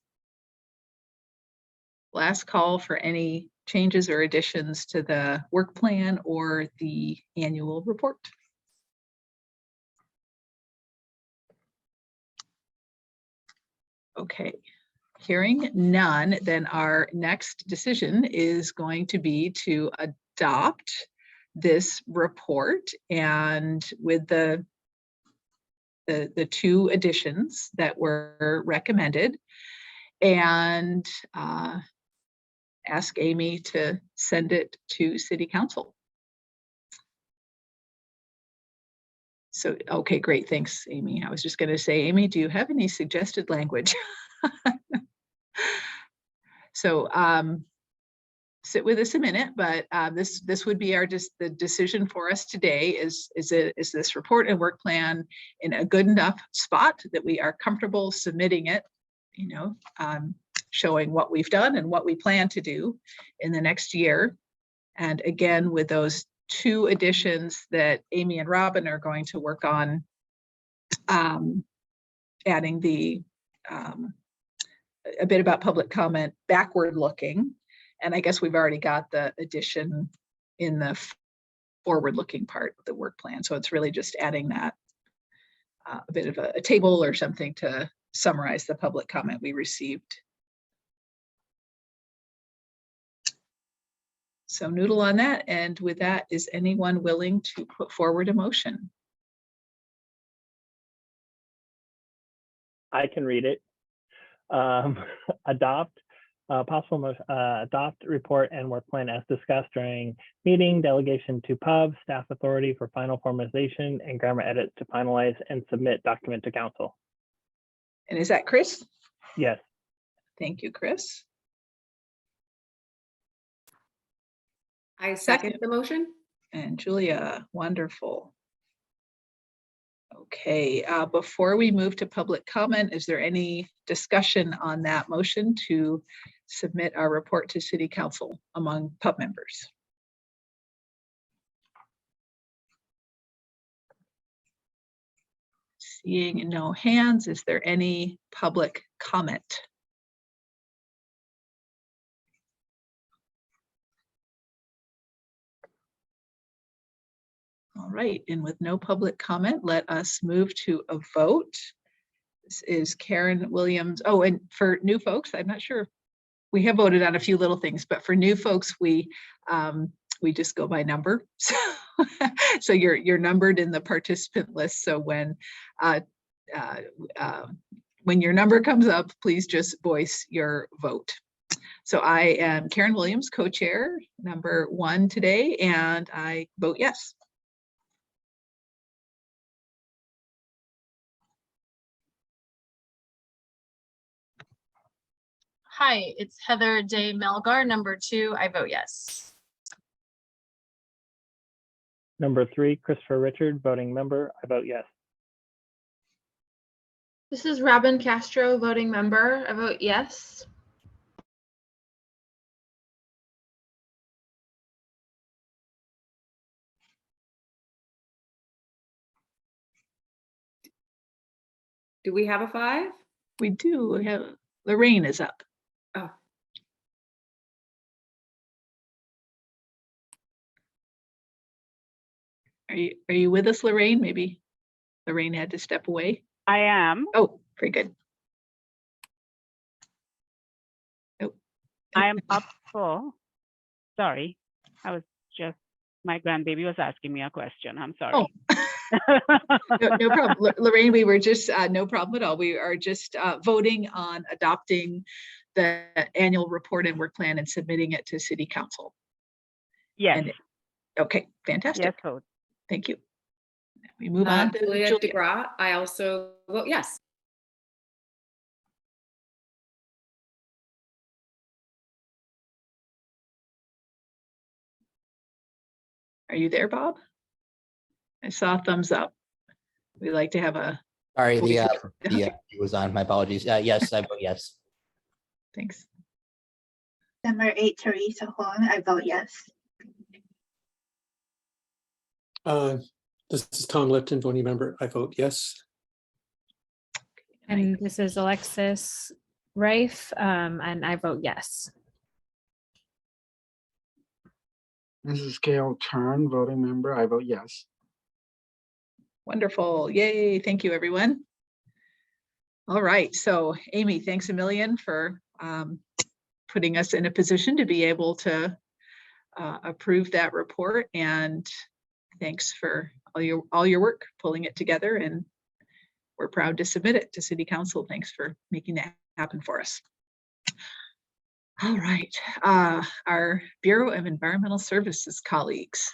Last call for any changes or additions to the work plan or the annual report. Okay, hearing none, then our next decision is going to be to adopt this report, and with the two additions that were recommended, and ask Amy to send it to City Council. So, okay, great. Thanks, Amy. I was just going to say, Amy, do you have any suggested language? So sit with us a minute, but this would be the decision for us today is this report and work plan in a good enough spot that we are comfortable submitting it, showing what we've done and what we plan to do in the next year. And again, with those two additions that Amy and Robin are going to work on, adding a bit about public comment, backward looking. And I guess we've already got the addition in the forward looking part of the work plan. So it's really just adding that a bit of a table or something to summarize the public comment we received. So noodle on that. And with that, is anyone willing to put forward a motion? I can read it. Adopt report and work plan as discussed during meeting, delegation to Pub, staff authority for final formalization and grammar edits to finalize and submit document to council. And is that Chris? Yes. Thank you, Chris. I second the motion. And Julia, wonderful. Okay, before we move to public comment, is there any discussion on that motion to submit our report to City Council among Pub members? Seeing no hands, is there any public comment? All right, and with no public comment, let us move to a vote. This is Karen Williams. Oh, and for new folks, I'm not sure. We have voted on a few little things, but for new folks, we just go by number. So you're numbered in the participant list. So when your number comes up, please just voice your vote. So I am Karen Williams, co-chair number 1 today, and I vote yes. Hi, it's Heather Day Melgar, number 2. I vote yes. Number 3, Christopher Richard, voting member. I vote yes. This is Robin Castro, voting member. I vote yes. Do we have a 5? We do have, Lorraine is up. Oh. Are you with us, Lorraine? Maybe Lorraine had to step away. I am. Oh, very good. Oh. I am up for, sorry, my grandbaby was asking me a question. I'm sorry. Oh. No problem. Lorraine, we were just, no problem at all. We are just voting on adopting the annual report and work plan and submitting it to City Council. Yes. Okay, fantastic. Yes, vote. Thank you. We move on to Julia Julia. DeGraw, I also vote yes. Are you there, Bob? I saw a thumbs up. We like to have a. Sorry, voice of- the okay, it was on. My apologies. Yes, I vote yes. thanks. Number 8, Teresa Huang, I vote yes. This is Tom Lipton, voting member. I vote yes. And this is Alexis Rafe, and I vote yes. This is Gail Turn, voting member. I vote yes. Wonderful. Yay. Thank you, everyone. All right. So Amy, thanks a million for putting us in a position to be able to approve that report. And thanks for all your work pulling it together. And we're proud to submit it to City Council. Thanks for making that happen for us. All right. Our Bureau of Environmental Services colleagues,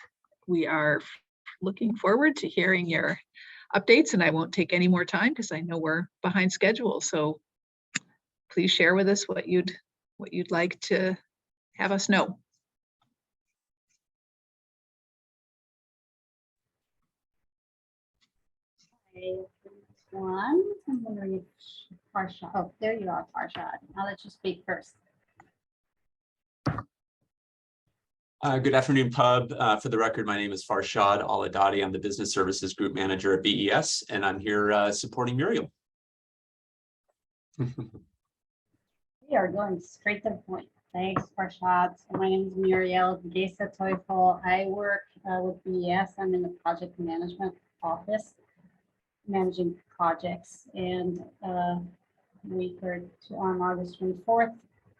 we are looking forward to hearing your updates, and I won't take any more time because I know we're behind schedule. So please share with us what you'd like to have us know. One, I'm wondering if Farshad, oh, there you are, Farshad. I'll let you speak first. Good afternoon, Pub. For the record, my name is Farshad Aladadi. I'm the Business Services Group Manager at BES, and I'm here supporting Muriel. We are going straight to the point. Thanks, Farshad. So my name is Muriel Gesa Teufel. I work with BES. I'm in the project management office, managing projects. And we heard on August 24th,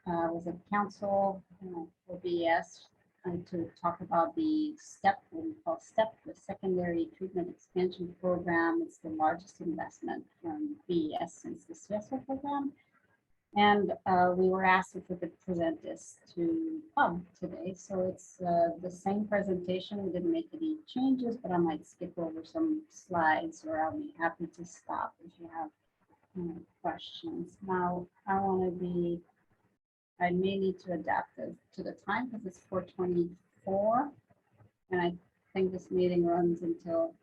was at council for BES to talk about the STEP, what we call STEP, the Secondary Treatment Expansion Program. It's the largest investment from BES since the CSO program. And we were asked if we could present this to Pub today. So it's the same presentation. We didn't make any changes, but I might skip over some slides, or I'll be happy to stop if you have questions. Now, I may need to adapt it to the time because it's 4:24, and I think this meeting runs until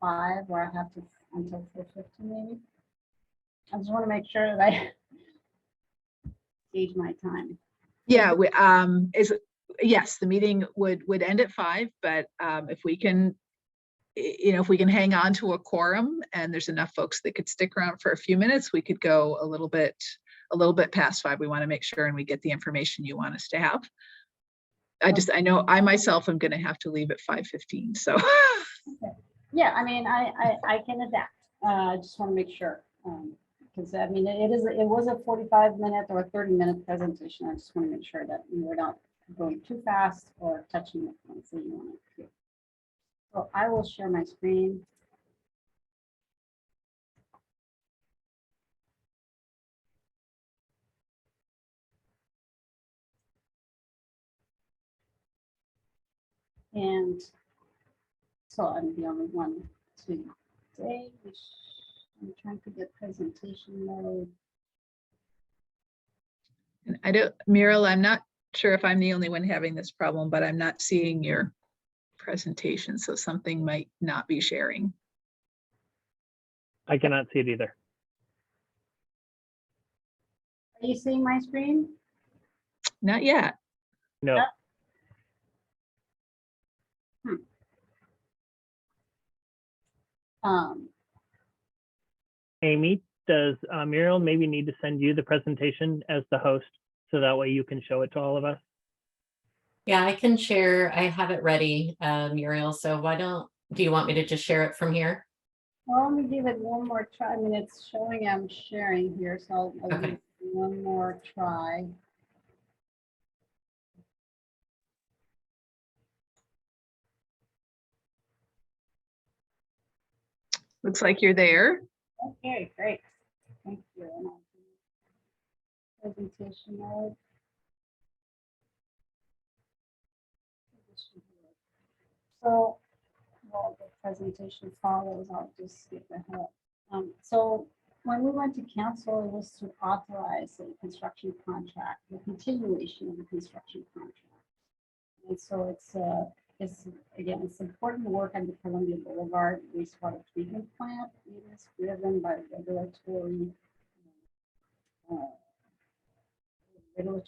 5, or I have to until 4:50 maybe. I just want to make sure that I gauge my time. Yeah, yes, the meeting would end at 5, but if we can you know, if we can hang on to a quorum and there's enough folks that could stick around for a few minutes, we could go a little bit past 5. We want to make sure and we get the information you want us to have. I know I myself am going to have to leave at 5:15. So Okay. Yeah, I mean, I can adapt. I just want to make sure. Because I mean, it was a 45-minute or a 30-minute presentation. I just want to make sure that we're not going too fast or touching the points that you want to. So I will share my screen. And so I'm the only one today. I'm trying to get presentation mode. and I don't, Muriel, I'm not sure if I'm the only one having this problem, but I'm not seeing your presentation. So something might not be sharing. I cannot see it either. Are you seeing my screen? Not yet. No. Amy, does Muriel maybe need to send you the presentation as the host so that way you can show it to all of us? Yeah, I can share. I have it ready, Muriel. So do you want me to just share it from here? Well, let me give it one more try. I mean, it's showing I'm sharing here, so I'll give it one more try. Looks like you're there. Okay, great. Thank you. And I'll do presentation mode. So, while the presentation follows, I'll just skip ahead. So when we went to council, it was to authorize a construction contract, the continuation of the construction contract. And so it's again, it's important work on the Columbia Boulevard wastewater treatment plant. It is driven by regulatory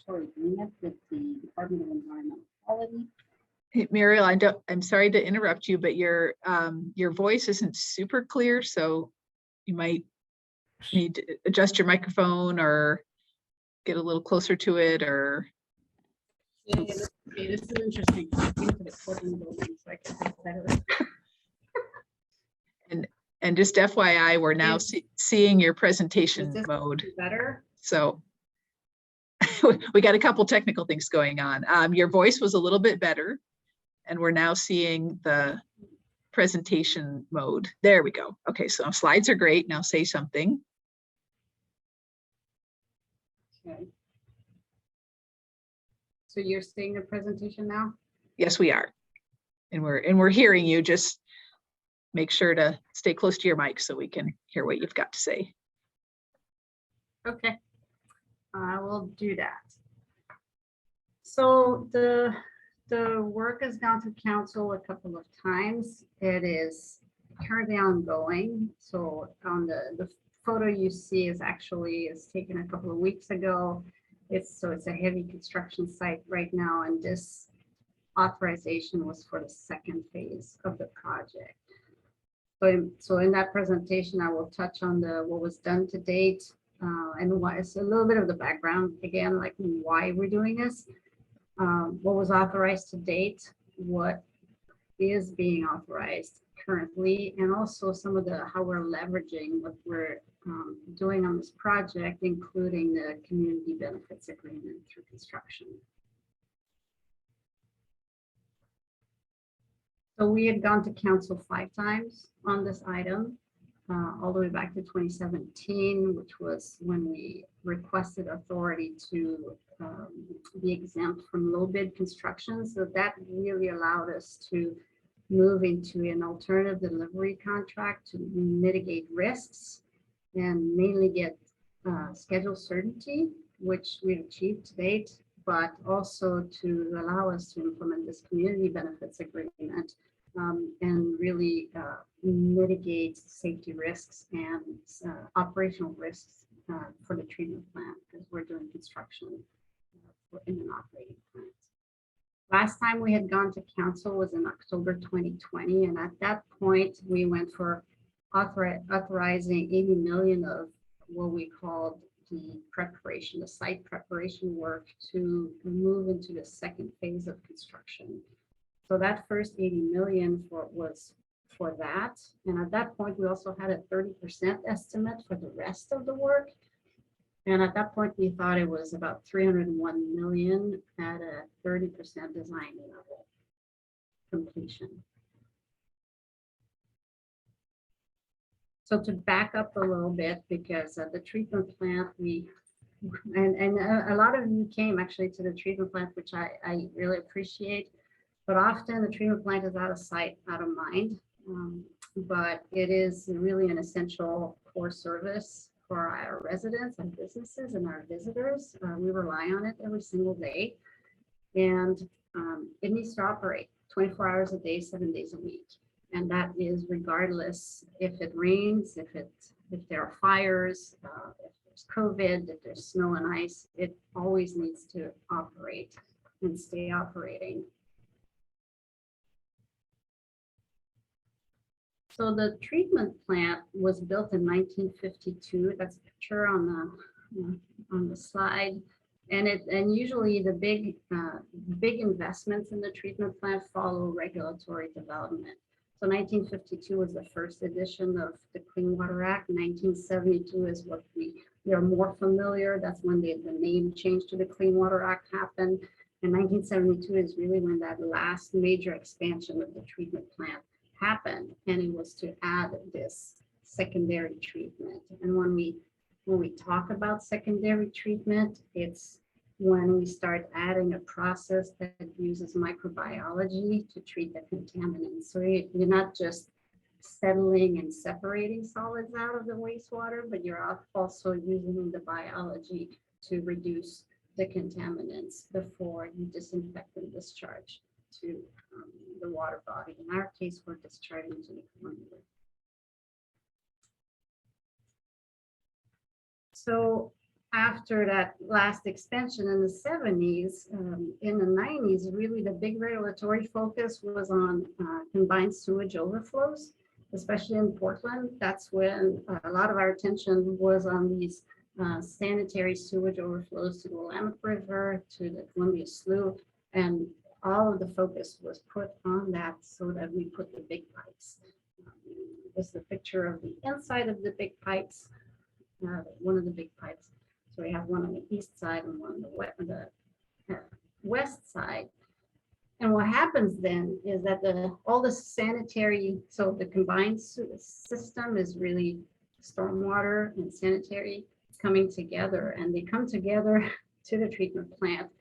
agreement with the Department of Environmental Quality. Hey, Muriel, I'm sorry to interrupt you, but your voice isn't super clear, so you might need to adjust your microphone or get a little closer to it, or. Yeah, this is interesting. And just FYI, we're now seeing your presentation mode. Better. So we got a couple technical things going on. Your voice was a little bit better, and we're now seeing the presentation mode. There we go. Okay, so slides are great. Now say something. Okay. So you're seeing the presentation now? Yes, we are. And we're hearing you. Just make sure to stay close to your mic so we can hear what you've got to say. Okay, I will do that. So the work has gone to council a couple of times. It is currently ongoing. So on the photo you see is taken a couple of weeks ago. It's a heavy construction site right now, and this authorization was for the second phase of the project. So in that presentation, I will touch on what was done to date, and why it's a little bit of the background again, like why we're doing this, what was authorized to date, what is being authorized currently, and also some of how we're leveraging what we're doing on this project, including the community benefits agreement through construction. So we had gone to council 5 times on this item, all the way back to 2017, which was when we requested authority to be exempt from low bid construction. So that really allowed us to move into an alternative delivery contract to mitigate risks and mainly get schedule certainty, which we've achieved to date, but also to allow us to implement this community benefits agreement and really mitigate safety risks and operational risks for the treatment plant, because we're doing construction in an operating plant. Last time we had gone to council was in October 2020, and at that point, we went for authorizing 80 million of what we called the preparation, the site preparation work to move into the second phase of construction. So that first 80 million was for that. And at that point, we also had a 30% estimate for the rest of the work. And at that point, we thought it was about 301 million at a 30% design level completion. So to back up a little bit, because the treatment plant, and a lot of you came actually to the treatment plant, which I really appreciate, but often the treatment plant is out of sight, out of mind. But it is really an essential core service for our residents and businesses and our visitors. We rely on it every single day. And it needs to operate 24 hours a day, 7 days a week. And that is regardless if it rains, if there are fires, if there's COVID, if there's snow and ice, it always needs to operate and stay operating. So the treatment plant was built in 1952. That's a picture on the slide. And usually the big investments in the treatment plant follow regulatory development. So 1952 was the first edition of the Clean Water Act. 1972 is what we are more familiar. That's when the name change to the Clean Water Act happened. And 1972 is really when that last major expansion of the treatment plant happened, and it was to add this secondary treatment. And when we talk about secondary treatment, it's when we start adding a process that uses microbiology to treat the contaminants. So you're not just settling and separating solids out of the wastewater, but you're also using the biology to reduce the contaminants before you disinfect and discharge to the water body. In our case, we're discharging to the Columbia. So after that last expansion in the 70s, in the 90s, really the big regulatory focus was on combined sewage overflows, especially in Portland. That's when a lot of our attention was on these sanitary sewage overflows to the Willamette River, to the Columbia Slough, and all of the focus was put on that so that we put the big pipes. This is the picture of the inside of the big pipes, one of the big pipes. So we have one on the east side and one on the west side. And what happens then is that all the sanitary, so the combined system is really stormwater and sanitary coming together, and they come together to the treatment plant.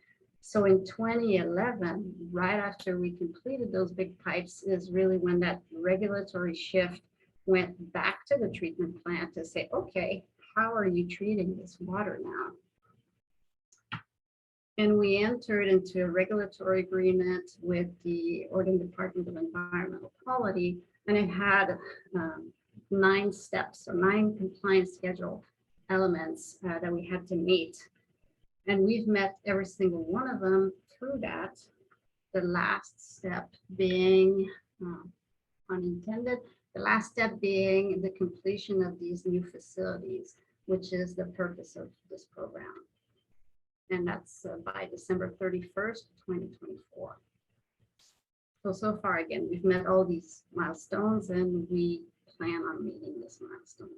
So in 2011, right after we completed those big pipes, is really when that regulatory shift went back to the treatment plant to say, okay, how are you treating this water now? And we entered into a regulatory agreement with the Oregon Department of Environmental Quality, and it had 9 steps or 9 compliance schedule elements that we had to meet. And we've met every single one of them through that. The last step being, unintended, the last step being the completion of these new facilities, which is the purpose of this program. And that's by December 31st, 2024. So far, again, we've met all these milestones and we plan on meeting this milestone.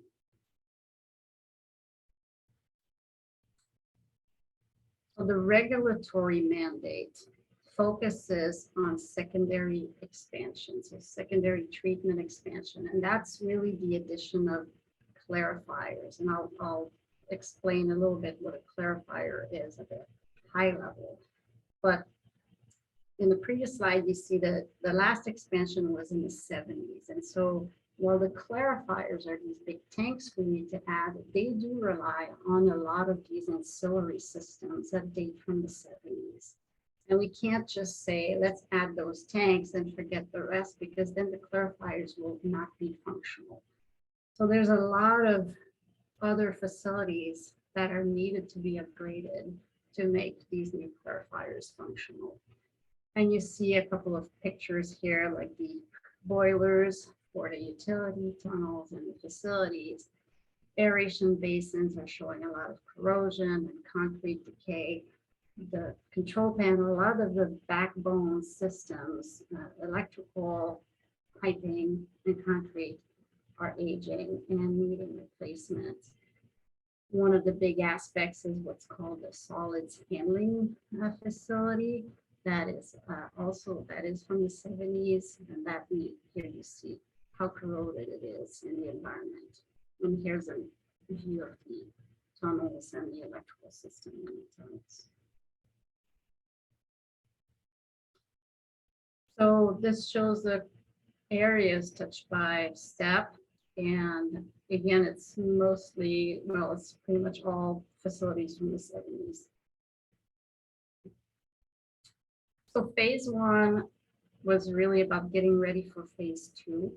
So the regulatory mandate focuses on secondary expansion, so secondary treatment expansion, and that's really the addition of clarifiers. And I'll explain a little bit what a clarifier is at a high level. But in the previous slide, you see that the last expansion was in the 70s. And so while the clarifiers are these big tanks we need to add, they do rely on a lot of these ancillary systems that date from the 70s. And we can't just say, let's add those tanks and forget the rest, because then the clarifiers will not be functional. So there's a lot of other facilities that are needed to be upgraded to make these new clarifiers functional. And you see a couple of pictures here, like the boilers for the utility tunnels and the facilities. Aeration basins are showing a lot of corrosion and concrete decay. The control panel, a lot of the backbone systems, electrical, piping, and concrete are aging and needing replacement. One of the big aspects is what's called the solids handling facility. That is that is from the 70s, and that here you see how corroded it is in the environment. And here's a view of the tunnels and the electrical system in the tunnels. So this shows the areas touched by STEP, and again, it's mostly, well, it's pretty much all facilities from the 70s. So phase 1 was really about getting ready for phase 2.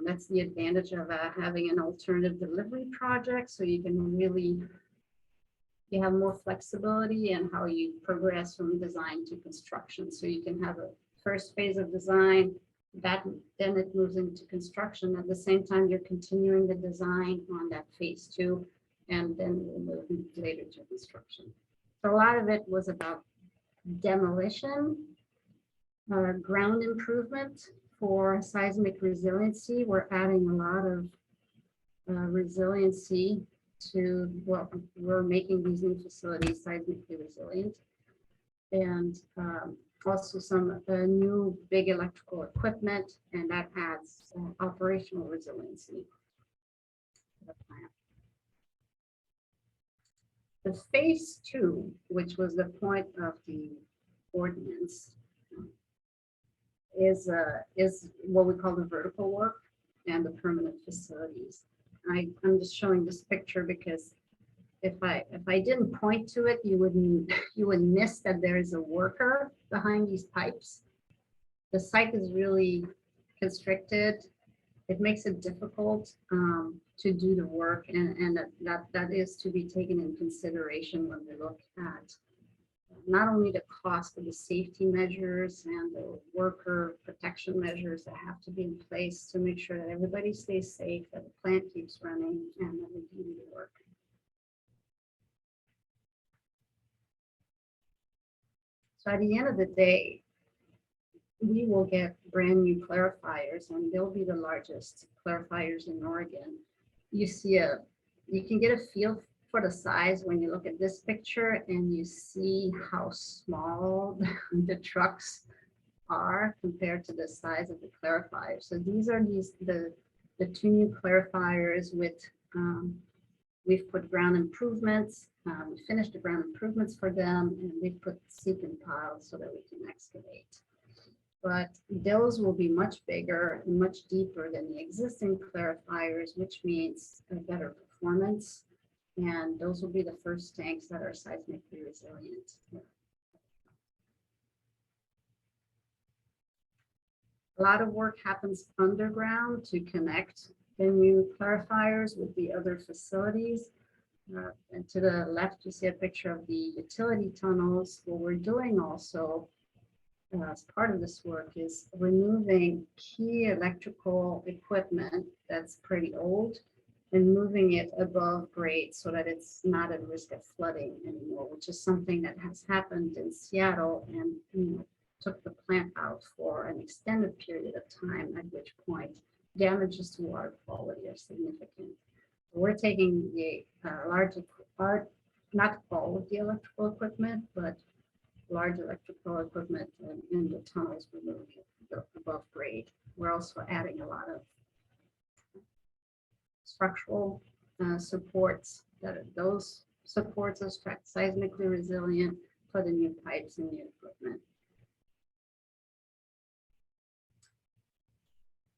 That's the advantage of having an alternative delivery project, so you can really, you have more flexibility in how you progress from design to construction. So you can have a first phase of design, that then it moves into construction. At the same time, you're continuing the design on that phase 2, and then we'll move later to construction. So a lot of it was about demolition, ground improvement for seismic resiliency. We're adding a lot of resiliency to what we're making these new facilities seismically resilient. And also some new big electrical equipment, and that adds operational resiliency to the plant. The phase 2, which was the point of the ordinance, is what we call the vertical work and the permanent facilities. I'm just showing this picture because if I didn't point to it, you would miss that there is a worker behind these pipes. The site is really constricted. It makes it difficult to do the work, and that is to be taken in consideration when we look at not only the cost of the safety measures and the worker protection measures that have to be in place to make sure that everybody stays safe, that the plant keeps running, and that we do the work. So at the end of the day, we will get brand new clarifiers, and they'll be the largest clarifiers in Oregon. You can get a feel for the size when you look at this picture and you see how small the trucks are compared to the size of the clarifiers. So these are the 2 new clarifiers with, we've put ground improvements, we finished the ground improvements for them, and we've put seep and piles so that we can excavate. But those will be much bigger and much deeper than the existing clarifiers, which means a better performance. And those will be the first tanks that are seismically resilient. A lot of work happens underground to connect the new clarifiers with the other facilities. And to the left, you see a picture of the utility tunnels. What we're doing also as part of this work is removing key electrical equipment that's pretty old and moving it above grade so that it's not at risk of flooding anymore, which is something that has happened in Seattle and took the plant out for an extended period of time, at which point damages to water quality are significant. We're taking the large part, not all of the electrical equipment, but large electrical equipment in the tunnels, removing it above grade. We're also adding a lot of structural supports, that those supports are seismically resilient for the new pipes and new equipment.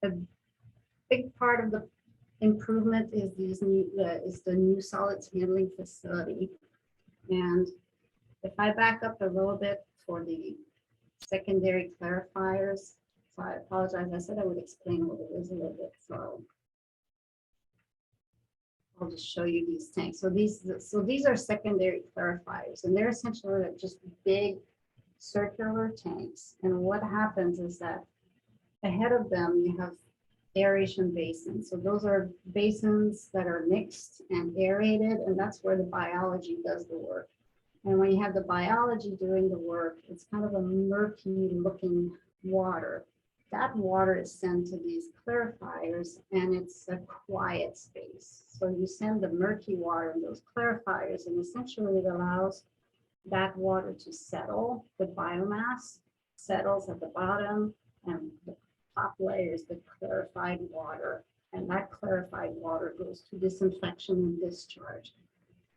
A big part of the improvement is the new solids handling facility. And if I back up a little bit for the secondary clarifiers, so I apologize, I said I would explain what it is a little bit, so I'll just show you these tanks. So these are secondary clarifiers, and they're essentially just big circular tanks. And what happens is that ahead of them, you have aeration basins. So those are basins that are mixed and aerated, and that's where the biology does the work. And when you have the biology doing the work, it's kind of a murky looking water. That water is sent to these clarifiers, and it's a quiet space. So you send the murky water in those clarifiers, and essentially it allows that water to settle. The biomass settles at the bottom, and the top layer is the clarified water, and that clarified water goes to disinfection and discharge.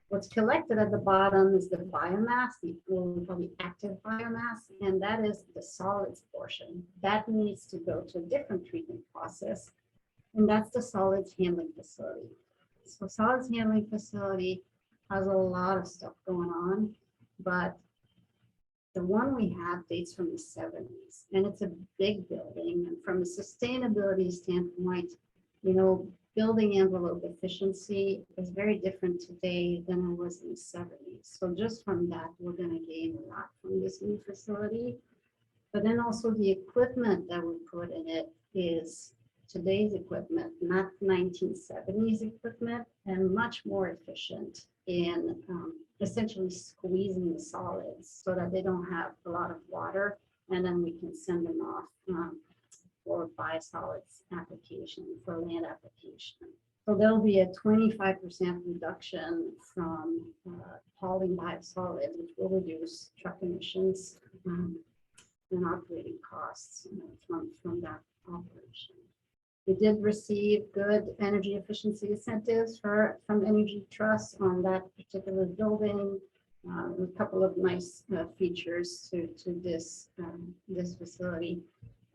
What's collected at the bottom is the biomass, the probably active biomass, and that is the solids portion. That needs to go to a different treatment process, and that's the solids handling facility. So solids handling facility has a lot of stuff going on, but the one we have dates from the 70s, and it's a big building. And from a sustainability standpoint, you know, building envelope efficiency is very different today than it was in the 70s. So just from that, we're going to gain a lot from this new facility. But then also the equipment that we put in it is today's equipment, not 1970s equipment, and much more efficient in essentially squeezing the solids so that they don't have a lot of water, and then we can send them off for biosolids application, for land application. So there'll be a 25% reduction from hauling biosolids, which will reduce truck emissions and operating costs from that operation. We did receive good energy efficiency incentives from Energy Trust on that particular building. A couple of nice features to this facility.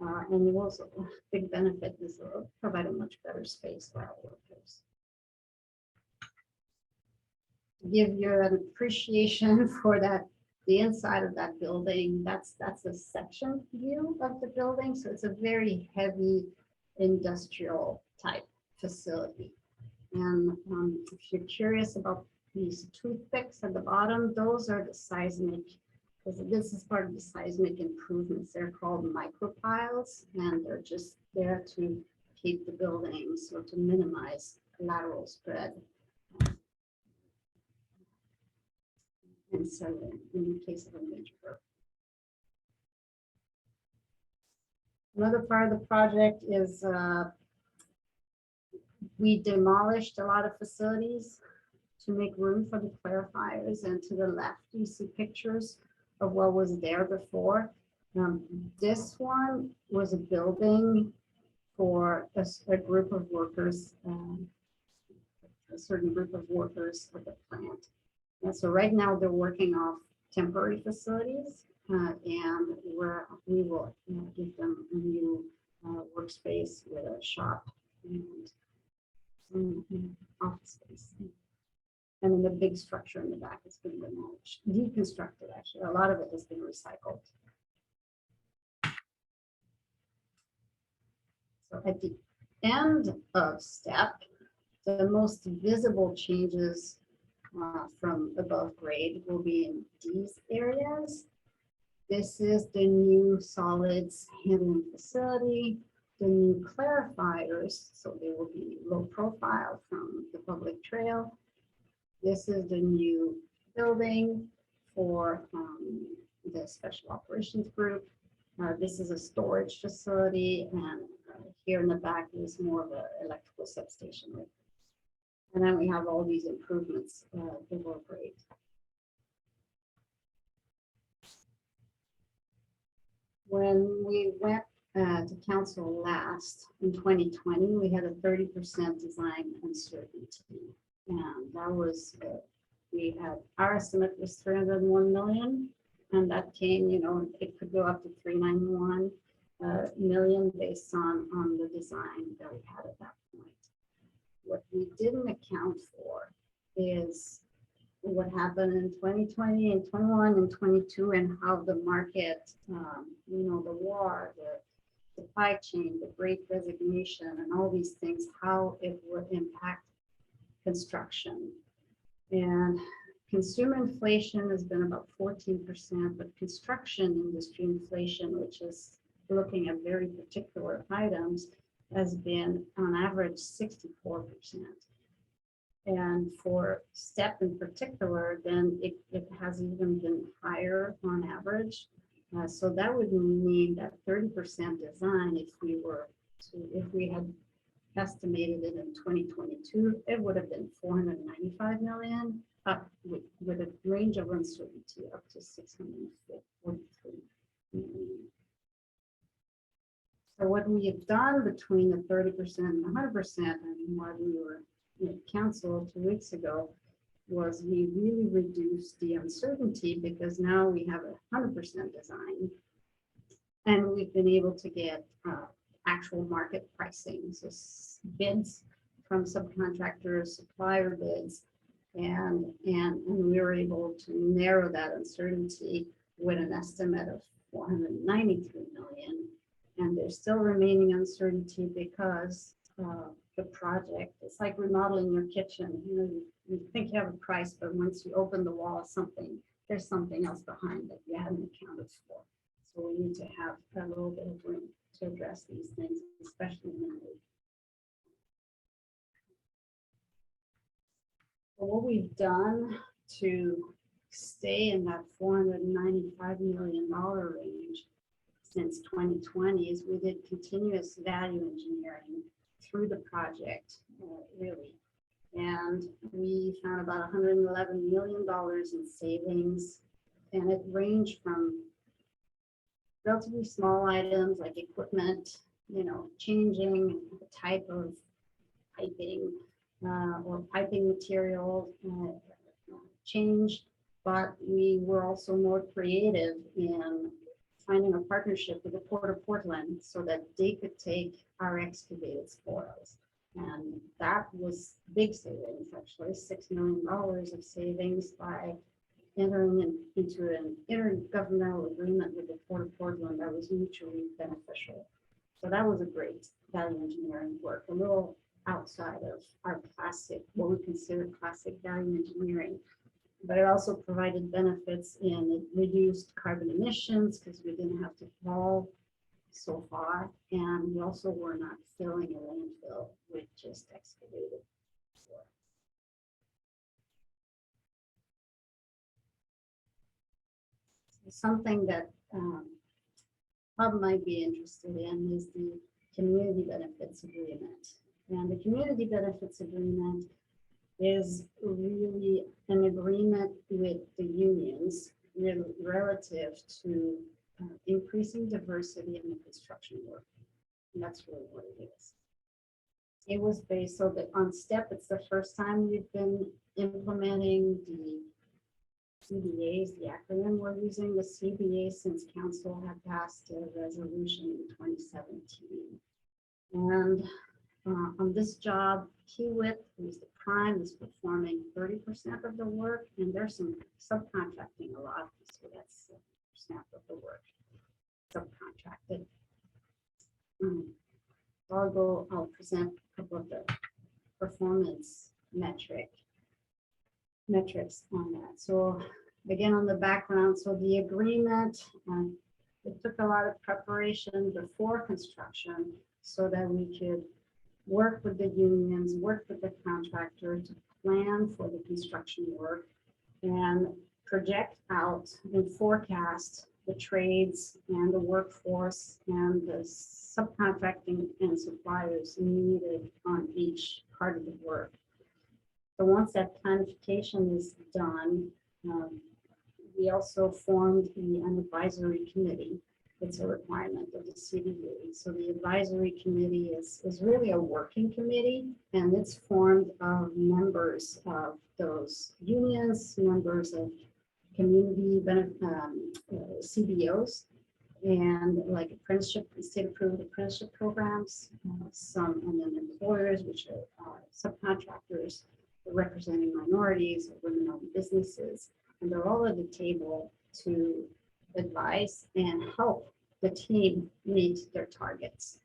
And also a big benefit is provide a much better space for our workers. To give you an appreciation for that, the inside of that building, that's a section view of the building. So it's a very heavy industrial type facility. And if you're curious about these toothpicks at the bottom, those are the seismic. This is part of the seismic improvements. They're called micropiles, and they're just there to keep the buildings or to minimize lateral spread. And so in the case of a major earthquake. Another part of the project is we demolished a lot of facilities to make room for the clarifiers, and to the left you see pictures of what was there before. This one was a building for a group of workers, a certain group of workers at the plant. And so right now they're working off temporary facilities, and we will give them a new workspace with a shop and some office space. And then the big structure in the back has been demolished, deconstructed actually. A lot of it has been recycled. So at the end of STEP, the most visible changes from above grade will be in these areas. This is the new solids handling facility, the new clarifiers, so they will be low profile from the public trail. This is the new building for the special operations group. This is a storage facility, and here in the back is more of an electrical substation. And then we have all these improvements below grade. When we went to council last in 2020, we had a 30% design uncertainty. And that was, we had, our estimate was 301 million, and that came, you know, it could go up to 391 million based on the design that we had at that point. What we didn't account for is what happened in 2020 and 21 and 22, and how the market, you know, the war, the supply chain, the Great Resignation, and all these things, how it would impact construction. And consumer inflation has been about 14%, but construction industry inflation, which is looking at very particular items, has been on average 64%. And for STEP in particular, then it has even been higher on average. So that would mean that 30% design, if we had estimated it in 2022, it would have been 495 million, up with a range of uncertainty up to 643 million. So what we have done between the 30% and 100%, and while we were in council 2 weeks ago, was we really reduced the uncertainty because now we have 100% design, and we've been able to get actual market pricing, so bids from subcontractors, supplier bids, and we were able to narrow that uncertainty with an estimate of 493 million. And there's still remaining uncertainty because the project, it's like remodeling your kitchen. You know, you think you have a price, but once you open the wall, there's something else behind that you hadn't accounted for. So we need to have a little bit of room to address these things, especially now. So what we've done to stay in that $495 million range since 2020 is we did continuous value engineering through the project, really. And we found about $111 million in savings, and it ranged from relatively small items like equipment, you know, changing the type of piping or piping material change, but we were also more creative in finding a partnership with the Port of Portland so that they could take our excavated spoils. And that was big savings, actually, $6 million of savings by entering into an intergovernmental agreement with the Port of Portland that was mutually beneficial. So that was a great value engineering work, a little outside of our classic, what we consider classic value engineering. But it also provided benefits in it reduced carbon emissions because we didn't have to haul so far. And we also were not filling a landfill with just excavated soil. Something that Bob might be interested in is the community benefits agreement. And the community benefits agreement is really an agreement with the unions relative to increasing diversity in the construction work. And that's really what it is. It was based so that on STEP, it's the first time we've been implementing the CBAs, the acronym we're using, the CBA, since council had passed a resolution in 2017. And on this job, Kiewit, who's the prime, is performing 30% of the work, and there's some subcontracting a lot, so that's 7% of the work subcontracted. I'll present a couple of the performance metrics on that. So again, on the background, so the agreement, it took a lot of preparation before construction so that we could work with the unions, work with the contractor to plan for the construction work and project out and forecast the trades and the workforce and the subcontracting and suppliers needed on each part of the work. So once that planification is done, we also formed an advisory committee. It's a requirement of the CDA. So the advisory committee is really a working committee, and it's formed of members of those unions, members of community CBOs, and like apprenticeship, state approved apprenticeship programs, and then employers, which are subcontractors representing minorities or women-owned businesses, and they're all at the table to advise and help the team meet their targets.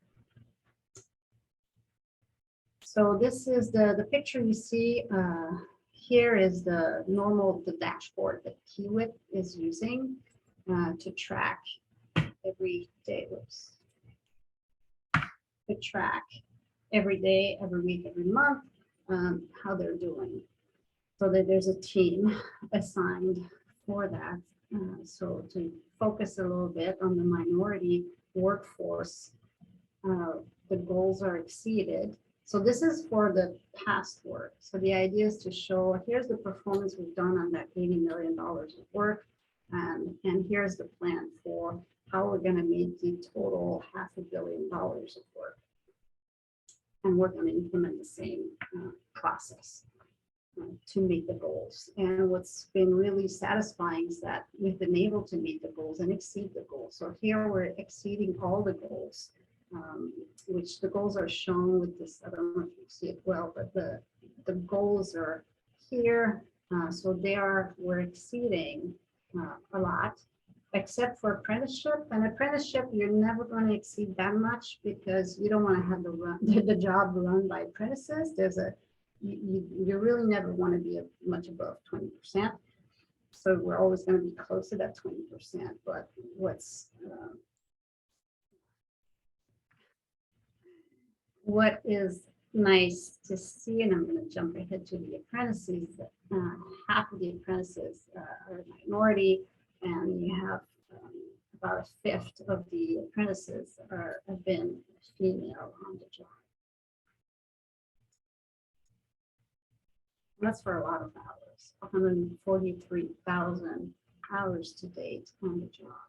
So this is the picture you see here is the dashboard that Kiewit is using to track every day. To track every day, every week, every month, how they're doing. So that there's a team assigned for that. So to focus a little bit on the minority workforce, the goals are exceeded. So this is for the past work. So the idea is to show, here's the performance we've done on that $80 million of work. And here's the plan for how we're going to meet the total $500 million of work. And we're going to implement the same process to meet the goals. And what's been really satisfying is that we've been able to meet the goals and exceed the goals. So here we're exceeding all the goals, which the goals are shown with this. I don't know if you see it well, but the goals are here. So we're exceeding a lot, except for apprenticeship. And apprenticeship, you're never going to exceed that much because you don't want to have the job run by apprentices. You really never want to be much above 20%. So we're always going to be close to that 20%. But what is nice to see, and I'm going to jump ahead to the apprentices, half of the apprentices are a minority, and you have about a fifth of the apprentices have been female on the job. That's for a lot of hours, 143,000 hours to date on the job.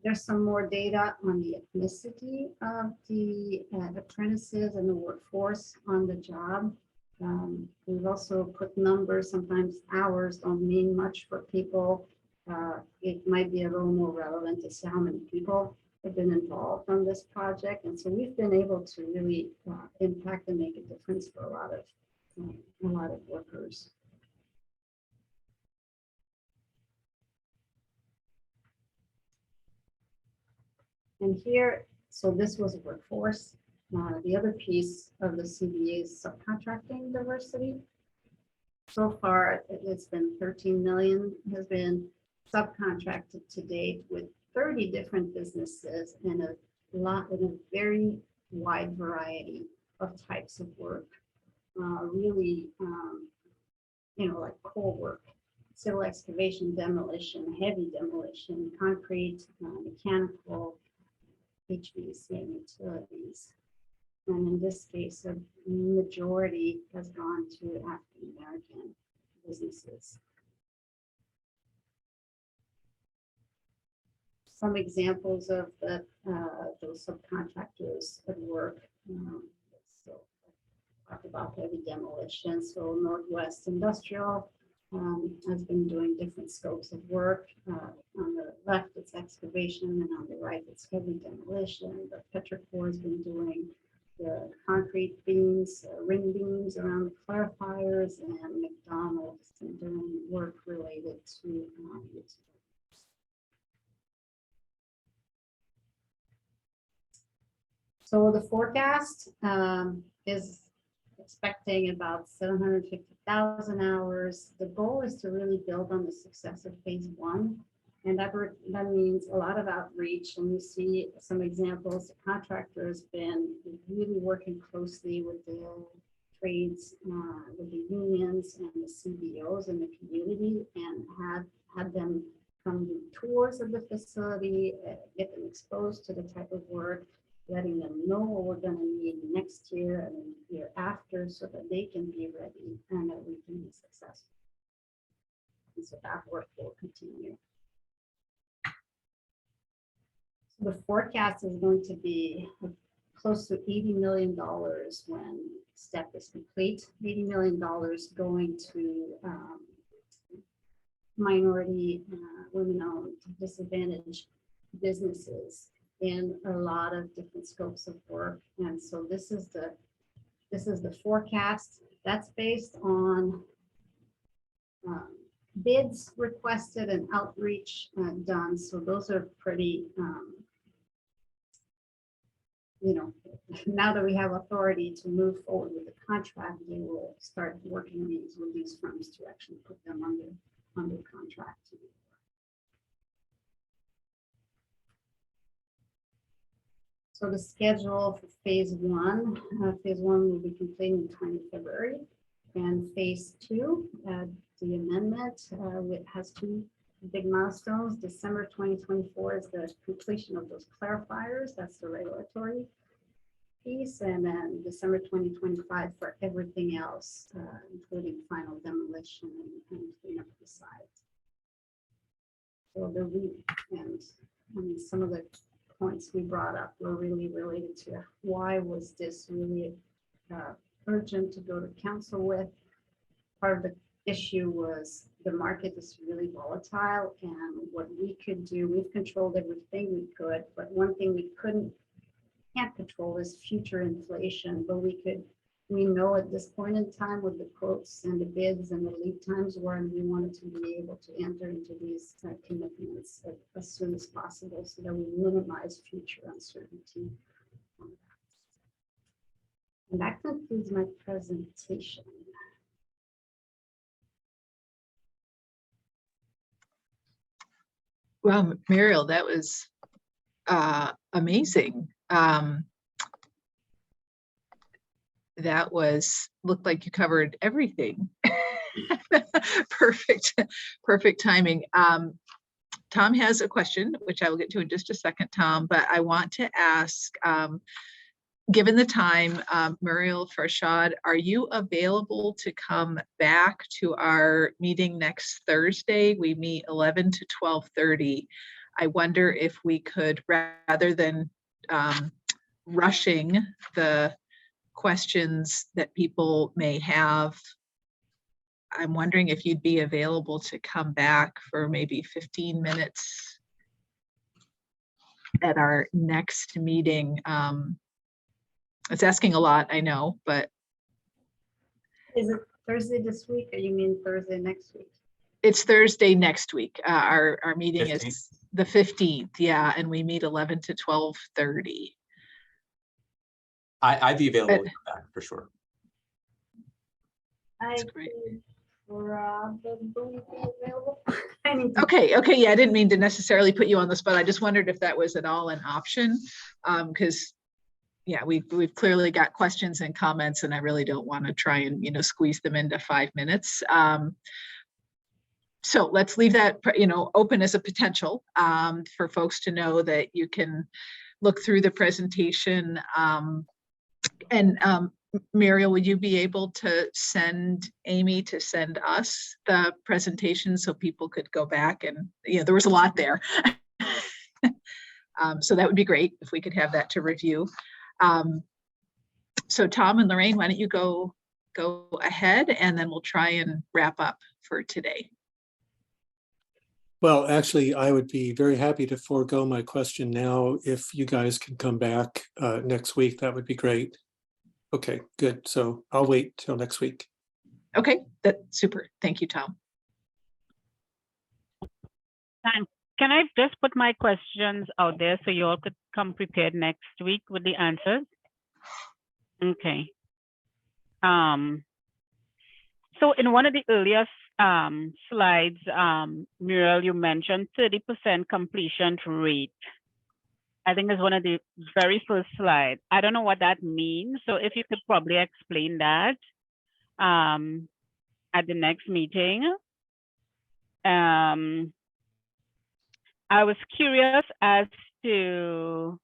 There's some more data on the ethnicity of the apprentices and the workforce on the job. We've also put numbers, sometimes hours don't mean much for people. It might be a little more relevant to see how many people have been involved on this project. And so we've been able to really impact and make a difference for a lot of workers. And here, so this was workforce. The other piece of the CBA is subcontracting diversity. So far, it's been 13 million has been subcontracted to date with 30 different businesses and a very wide variety of types of work. Really, like core work, civil excavation, demolition, heavy demolition, concrete, mechanical, HVAC, and utilities. And in this case, a majority has gone to African American businesses. Some examples of those subcontractors at work. So talk about heavy demolition. So Northwest Industrial has been doing different scopes of work. On the left, it's excavation, and on the right, it's heavy demolition. But Petrichor has been doing the concrete beams, ring beams around the clarifiers, and McDonald's has been doing work related to So the forecast is expecting about 750,000 hours. The goal is to really build on the success of phase one. And that means a lot of outreach. And you see some examples. The contractor has been really working closely with the trades, with the unions and the CBOs in the community, and had them come do tours of the facility, get them exposed to the type of work, letting them know what we're going to need next year and the year after so that they can be ready and that we can be successful. And so that work will continue. So the forecast is going to be close to $80 million when STEP is complete. $80 million going to minority, women-owned, disadvantaged businesses in a lot of different scopes of work. And so this is the forecast that's based on bids requested and outreach done. So those are pretty you know, now that we have authority to move forward with the contract, we will start working with these firms to actually put them under contract. So the schedule for phase one will be completed in 20 February. And phase two, the amendment, it has two big milestones. December 2024 is the completion of those clarifiers. That's the regulatory piece. And then December 2025 for everything else, including final demolition and cleanup of the site. So some of the points we brought up were really related to why was this really urgent to go to council with. Part of the issue was the market is really volatile, and what we could do, we've controlled everything we could, but one thing we can't control is future inflation. But we know at this point in time with the quotes and the bids and the lead times where we wanted to be able to enter into these commitments as soon as possible so that we minimize future uncertainty. And that concludes my presentation. Well, Muriel, that was amazing. That looked like you covered everything. Perfect timing. Tom has a question, which I will get to in just a second, Tom, but I want to ask, given the time, Muriel Farshad, are you available to come back to our meeting next Thursday? We meet 11 to 12:30. I wonder if we could, rather than rushing the questions that people may have, I'm wondering if you'd be available to come back for maybe 15 minutes at our next meeting. It's asking a lot, I know, but. Is it Thursday this week, or you mean Thursday next week? It's Thursday next week. Our meeting 15th. is the 15th, yeah, and we meet 11 to 12:30. I'd be available to come back for sure. I great. could probably be available. Okay, yeah, I didn't mean to necessarily put you on the spot. I just wondered if that was at all an option, because yeah, we've clearly got questions and comments, and I really don't want to try and squeeze them into 5 minutes. So let's leave that open as a potential for folks to know that you can look through the presentation. And Muriel, would you be able to send Amy to send us the presentation so people could go back and, there was a lot there. So that would be great if we could have that to review. So Tom and Lorraine, why don't you go ahead, and then we'll try and wrap up for today. Well, actually, I would be very happy to forego my question now. If you guys can come back next week, that would be great. Okay, good. So I'll wait till next week. Okay, that's super. Thank you, Tom. Can I just put my questions out there so you all could come prepared next week with the answers? Okay. So in one of the earliest slides, Muriel, you mentioned 30% completion rate. I think it's one of the very first slides. I don't know what that means. So if you could probably explain that at the next meeting. I was curious as to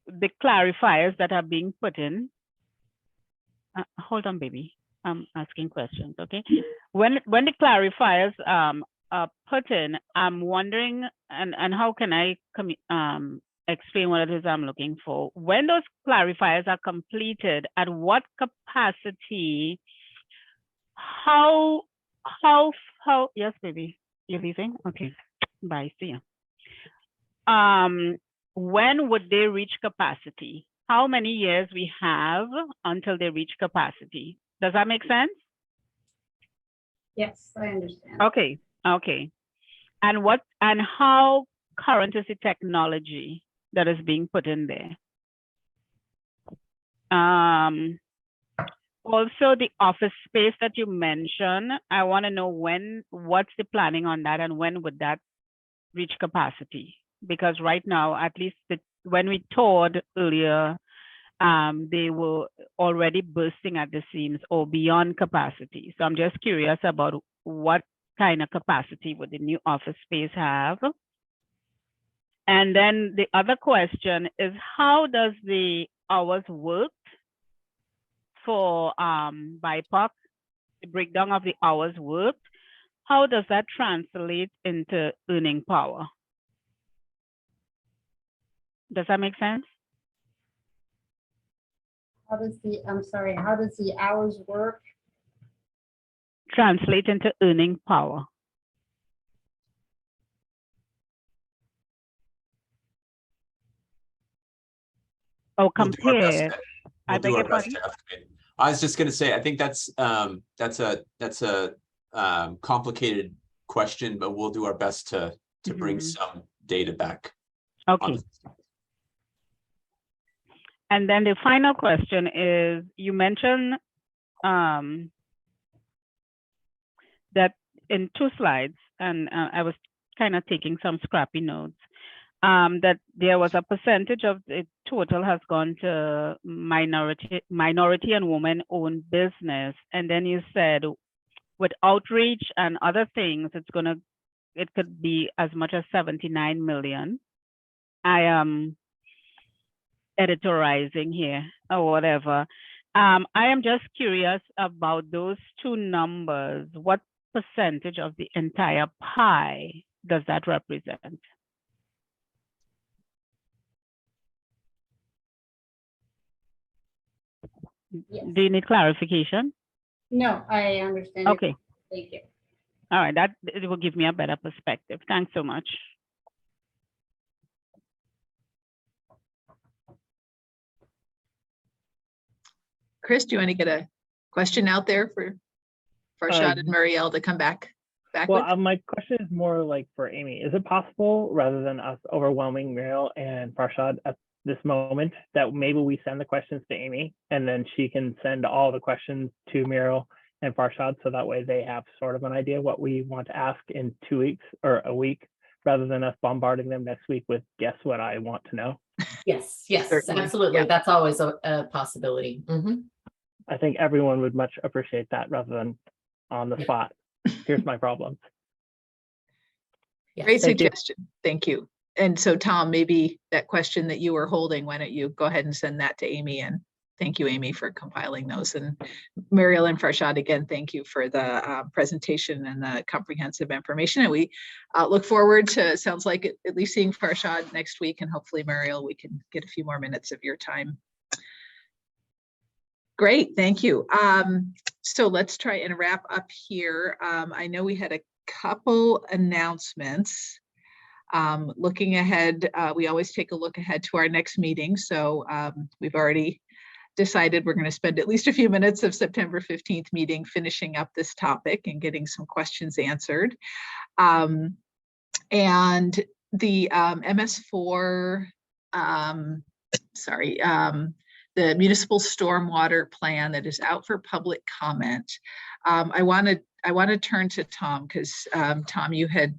the clarifiers that are being put in. Hold on, baby. I'm asking questions, okay? When the clarifiers are put in, I'm wondering, and how can I explain what it is I'm looking for? When those clarifiers are completed, at what capacity, how, yes, baby, you're leaving? Okay, bye, see ya. When would they reach capacity? How many years we have until they reach capacity? Does that make sense? Yes, I understand. Okay, okay. And how current is the technology that is being put in there? Also, the office space that you mentioned, I want to know what's the planning on that and when would that reach capacity? Because right now, at least when we toured earlier, they were already bursting at the seams or beyond capacity. So I'm just curious about what kind of capacity would the new office space have? And then the other question is, how does the hours work for BIPOC, the breakdown of the hours worked? How does that translate into earning power? Does that make sense? How does the hours work? Translate into earning power. Or We'll do our best compare. to- I we'll beg do your our best pardon? to estimate. I was just going to say, I think that's a complicated question, but we'll do our best to bring some data back. Okay. And then the final question is, you mentioned that in 2 slides, and I was kind of taking some scrappy notes, that there was a percentage of the total has gone to minority and woman-owned business. And then you said with outreach and other things, it could be as much as 79 million. I am editorializing here or whatever. I am just curious about those 2 numbers. What percentage of the entire pie does that represent? Yes. Do you need clarification? No, I understand. your Okay. point. Thank you. All right, it will give me a better perspective. Thanks so much. Chris, do you want to get a question out there for Farshad and Muriel to come back with? Well, my question is more like for Amy. Is it possible, rather than us overwhelming Muriel and Farshad at this moment, that maybe we send the questions to Amy and then she can send all the questions to Muriel and Farshad, so that way they have sort of an idea what we want to ask in 2 weeks or a week, rather than us bombarding them next week with guess what I want to know? Yes, yes, Certainly. absolutely. Yeah. That's always a possibility. Mhm. I think everyone would much appreciate that rather than on the spot. Here's my problem. Yes. Great Thank you. suggestion. Thank you. And so Tom, maybe that question that you were holding, why don't you go ahead and send that to Amy? And thank you, Amy, for compiling those. And Muriel and Farshad, again, thank you for the presentation and the comprehensive information. And we look forward to, sounds like at least seeing Farshad next week, and hopefully Muriel, we can get a few more minutes of your time. Great, thank you. So let's try and wrap up here. I know we had a couple announcements. Looking ahead, we always take a look ahead to our next meeting. So we've already decided we're going to spend at least a few minutes of September 15th meeting finishing up this topic and getting some questions answered. And the MS4, the municipal stormwater plan that is out for public comment. I want to turn to Tom, because Tom, you had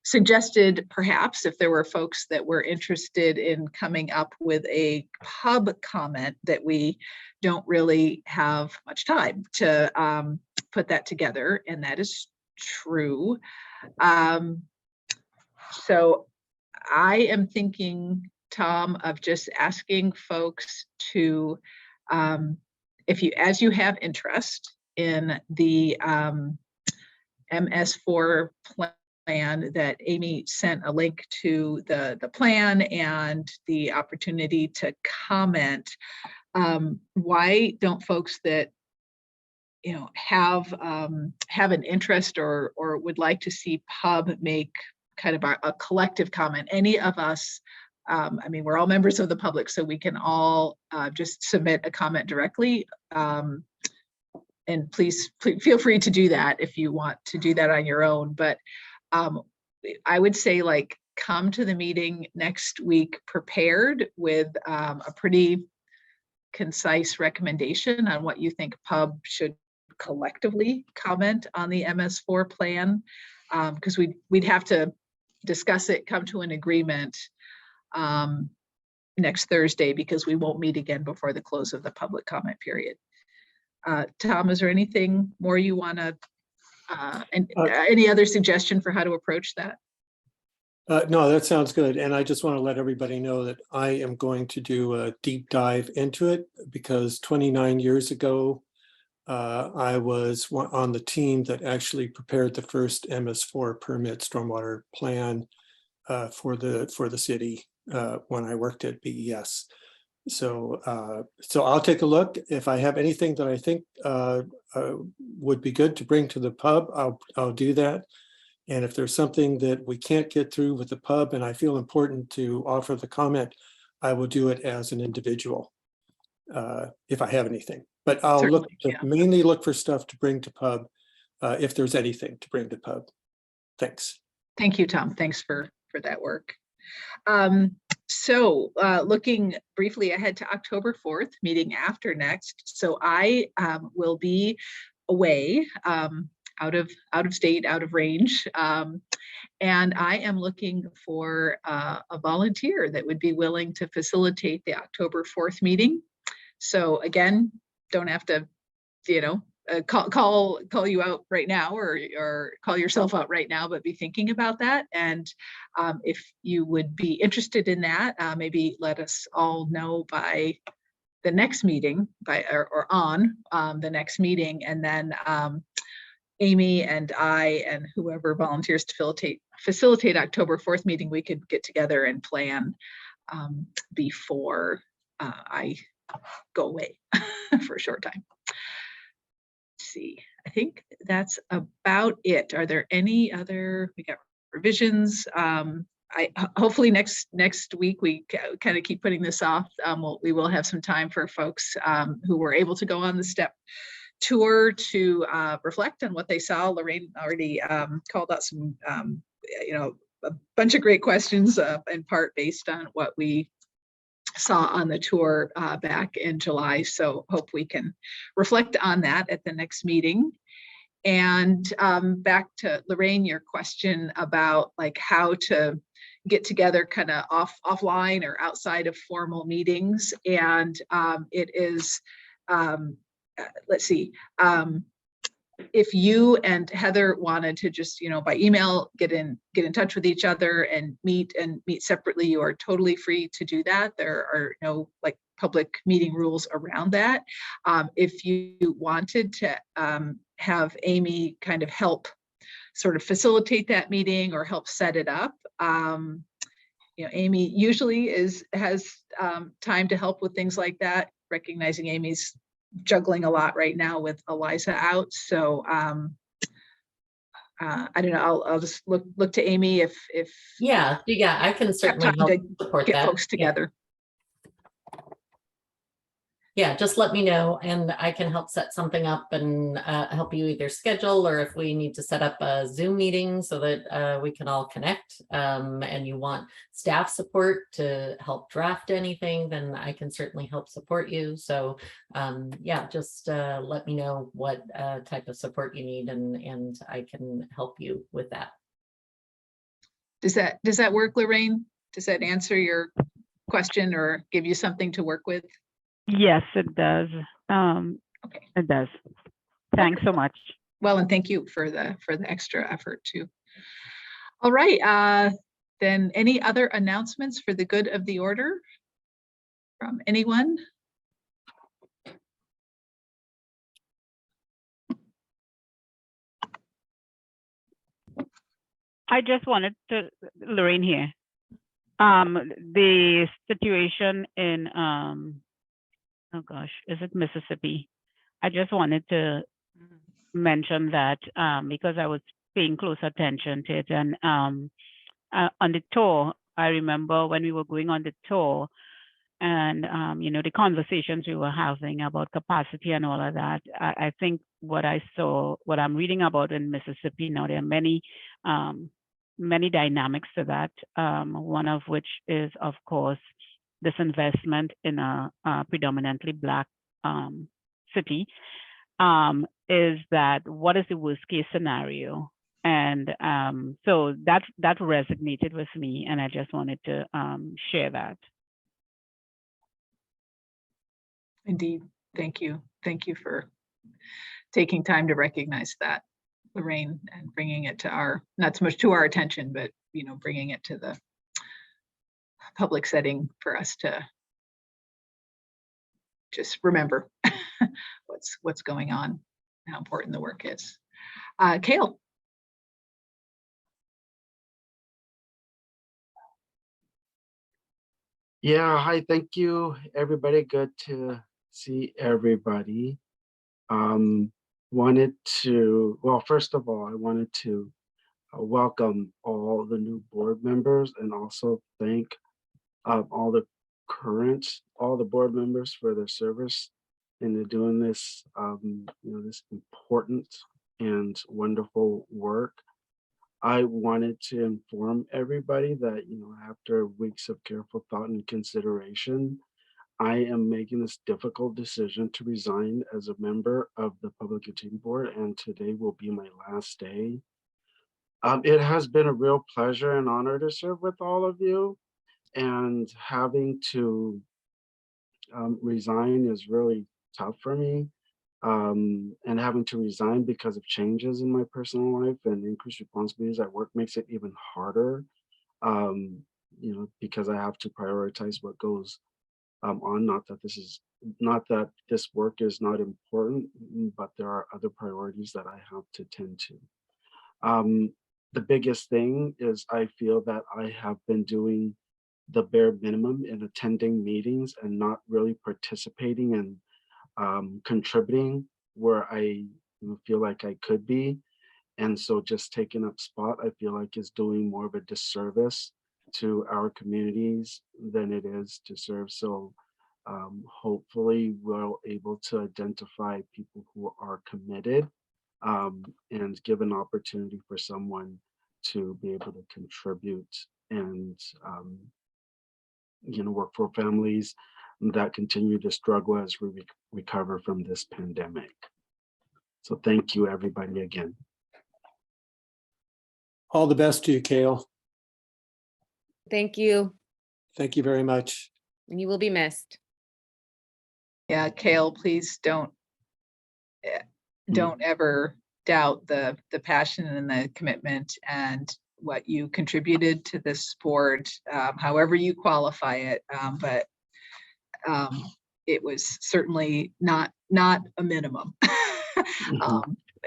suggested perhaps if there were folks that were interested in coming up with a pub comment, that we don't really have much time to put that together, and that is true. So I am thinking, Tom, of just asking folks to, as you have interest in the MS4 plan, that Amy sent a link to the plan and the opportunity to comment. Why don't folks that have an interest or would like to see pub make kind of a collective comment? Any of us, I mean, we're all members of the public, so we can all just submit a comment directly. And please feel free to do that if you want to do that on your own. But I would say, like, come to the meeting next week prepared with a pretty concise recommendation on what you think PUB should collectively comment on the MS4 plan, because we'd have to discuss it, come to an agreement next Thursday, because we won't meet again before the close of the public comment period. Tom, is there anything more you want to, any other suggestion for how to approach that? No, that sounds good. And I just want to let everybody know that I am going to do a deep dive into it, because 29 years ago, I was on the team that actually prepared the first MS4 permit stormwater plan for the city when I worked at BES. So I'll take a look. If I have anything that I think would be good to bring to the PUB, I'll do that. And if there's something that we can't get through with the PUB and I feel important to offer the comment, I will do it as an individual if I have anything. But I'll Certainly, mainly look for stuff to bring to PUB if there's anything to bring to PUB. Thanks. Thank you, Tom. Thanks for that work. So looking briefly ahead to October 4th, meeting after next. So I will be away, out of state, out of range. And I am looking for a volunteer that would be willing to facilitate the October 4th meeting. So again, don't have to, call you out right now or call yourself out right now, but be thinking about that. And if you would be interested in that, maybe let us all know by the next meeting, or on the next meeting, and then Amy and I and whoever volunteers to facilitate October 4th meeting, we could get together and plan before I go away for a short time. Let's see, I think that's about it. Are there any other, we got revisions. Hopefully next week, we kind of keep putting this off. We will have some time for folks who were able to go on the STEP tour to reflect on what they saw. Lorraine already called out some, a bunch of great questions, in part based on what we saw on the tour back in July. So hope we can reflect on that at the next meeting. And back to Lorraine, your question about like how to get together kind of offline or outside of formal meetings. And it is, let's see, if you and Heather wanted to just, by email, get in touch with each other and meet separately, you are totally free to do that. There are no like public meeting rules around that. If you wanted to have Amy kind of help sort of facilitate that meeting or help set it up, Amy usually has time to help with things like that, recognizing Amy's juggling a lot right now with Eliza out. So I don't know, I'll just look to Amy if Yeah, I can certainly help support get that. folks together. Yeah, just let me know and I can help set something up and help you either schedule, or if we need to set up a Zoom meeting so that we can all connect, and you want staff support to help draft anything, then I can certainly help support you. So yeah, just let me know what type of support you need and I can help you with that. Does that work, Lorraine? Does that answer your question or give you something to work with? Yes, it does. Okay. It does. Thanks so much. Well, and thank you for the extra effort too. All right, then any other announcements for the good of the order from anyone? I just wanted to, Lorraine here. The situation in oh gosh, is it Mississippi? I just wanted to mention that because I was paying close attention to it, and on the tour, I remember when we were going on the tour, and the conversations we were having about capacity and all of that. I think what I saw, what I'm reading about in Mississippi now, there are many dynamics to that. One of which is, of course, disinvestment in a predominantly Black city, is that what is the worst case scenario? And so that resonated with me, and I just wanted to share that. Indeed. Thank you. Thank you for taking time to recognize that, Lorraine, and bringing it to our, not so much to our attention, but, you know, bringing it to the public setting for us to just remember what's going on, how important the work is. Kale. Yeah, hi, thank you, everybody. Good to see everybody. Wanted to, well, first of all, I wanted to welcome all the new board members and also thank all the board members for their service in doing this, this important and wonderful work. I wanted to inform everybody that, after weeks of careful thought and consideration, I am making this difficult decision to resign as a member of the Public Utility Board, and today will be my last day. It has been a real pleasure and honor to serve with all of you, and having to resign is really tough for me. And having to resign because of changes in my personal life and increased responsibilities at work makes it even harder, because I have to prioritize what goes on. Not that this work is not important, but there are other priorities that I have to tend to. The biggest thing is I feel that I have been doing the bare minimum in attending meetings and not really participating and contributing where I feel like I could be. And so just taking up spot, I feel like is doing more of a disservice to our communities than it is to serve. So hopefully we're able to identify people who are committed and give an opportunity for someone to be able to contribute and work for families that continue to struggle as we recover from this pandemic. So thank you, everybody, again. All the best to you, Kale. Thank you. Thank you very much. And you will be missed. Yeah, Kale, please don't ever doubt the passion and the commitment and what you contributed to this board, however you qualify it. But it was certainly not a minimum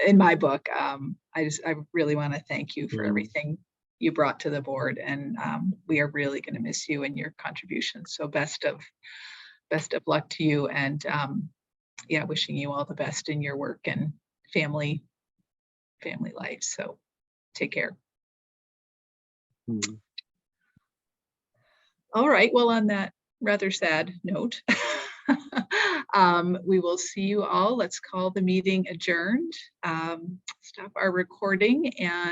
in my book. I really want to thank you for everything you brought to the board, and we are really going to miss you and your contributions. So best of luck to you, and yeah, wishing you all the best in your work and family life. So take care. All right, well, on that rather sad note, we will see you all. Let's call the meeting adjourned. Stop our recording and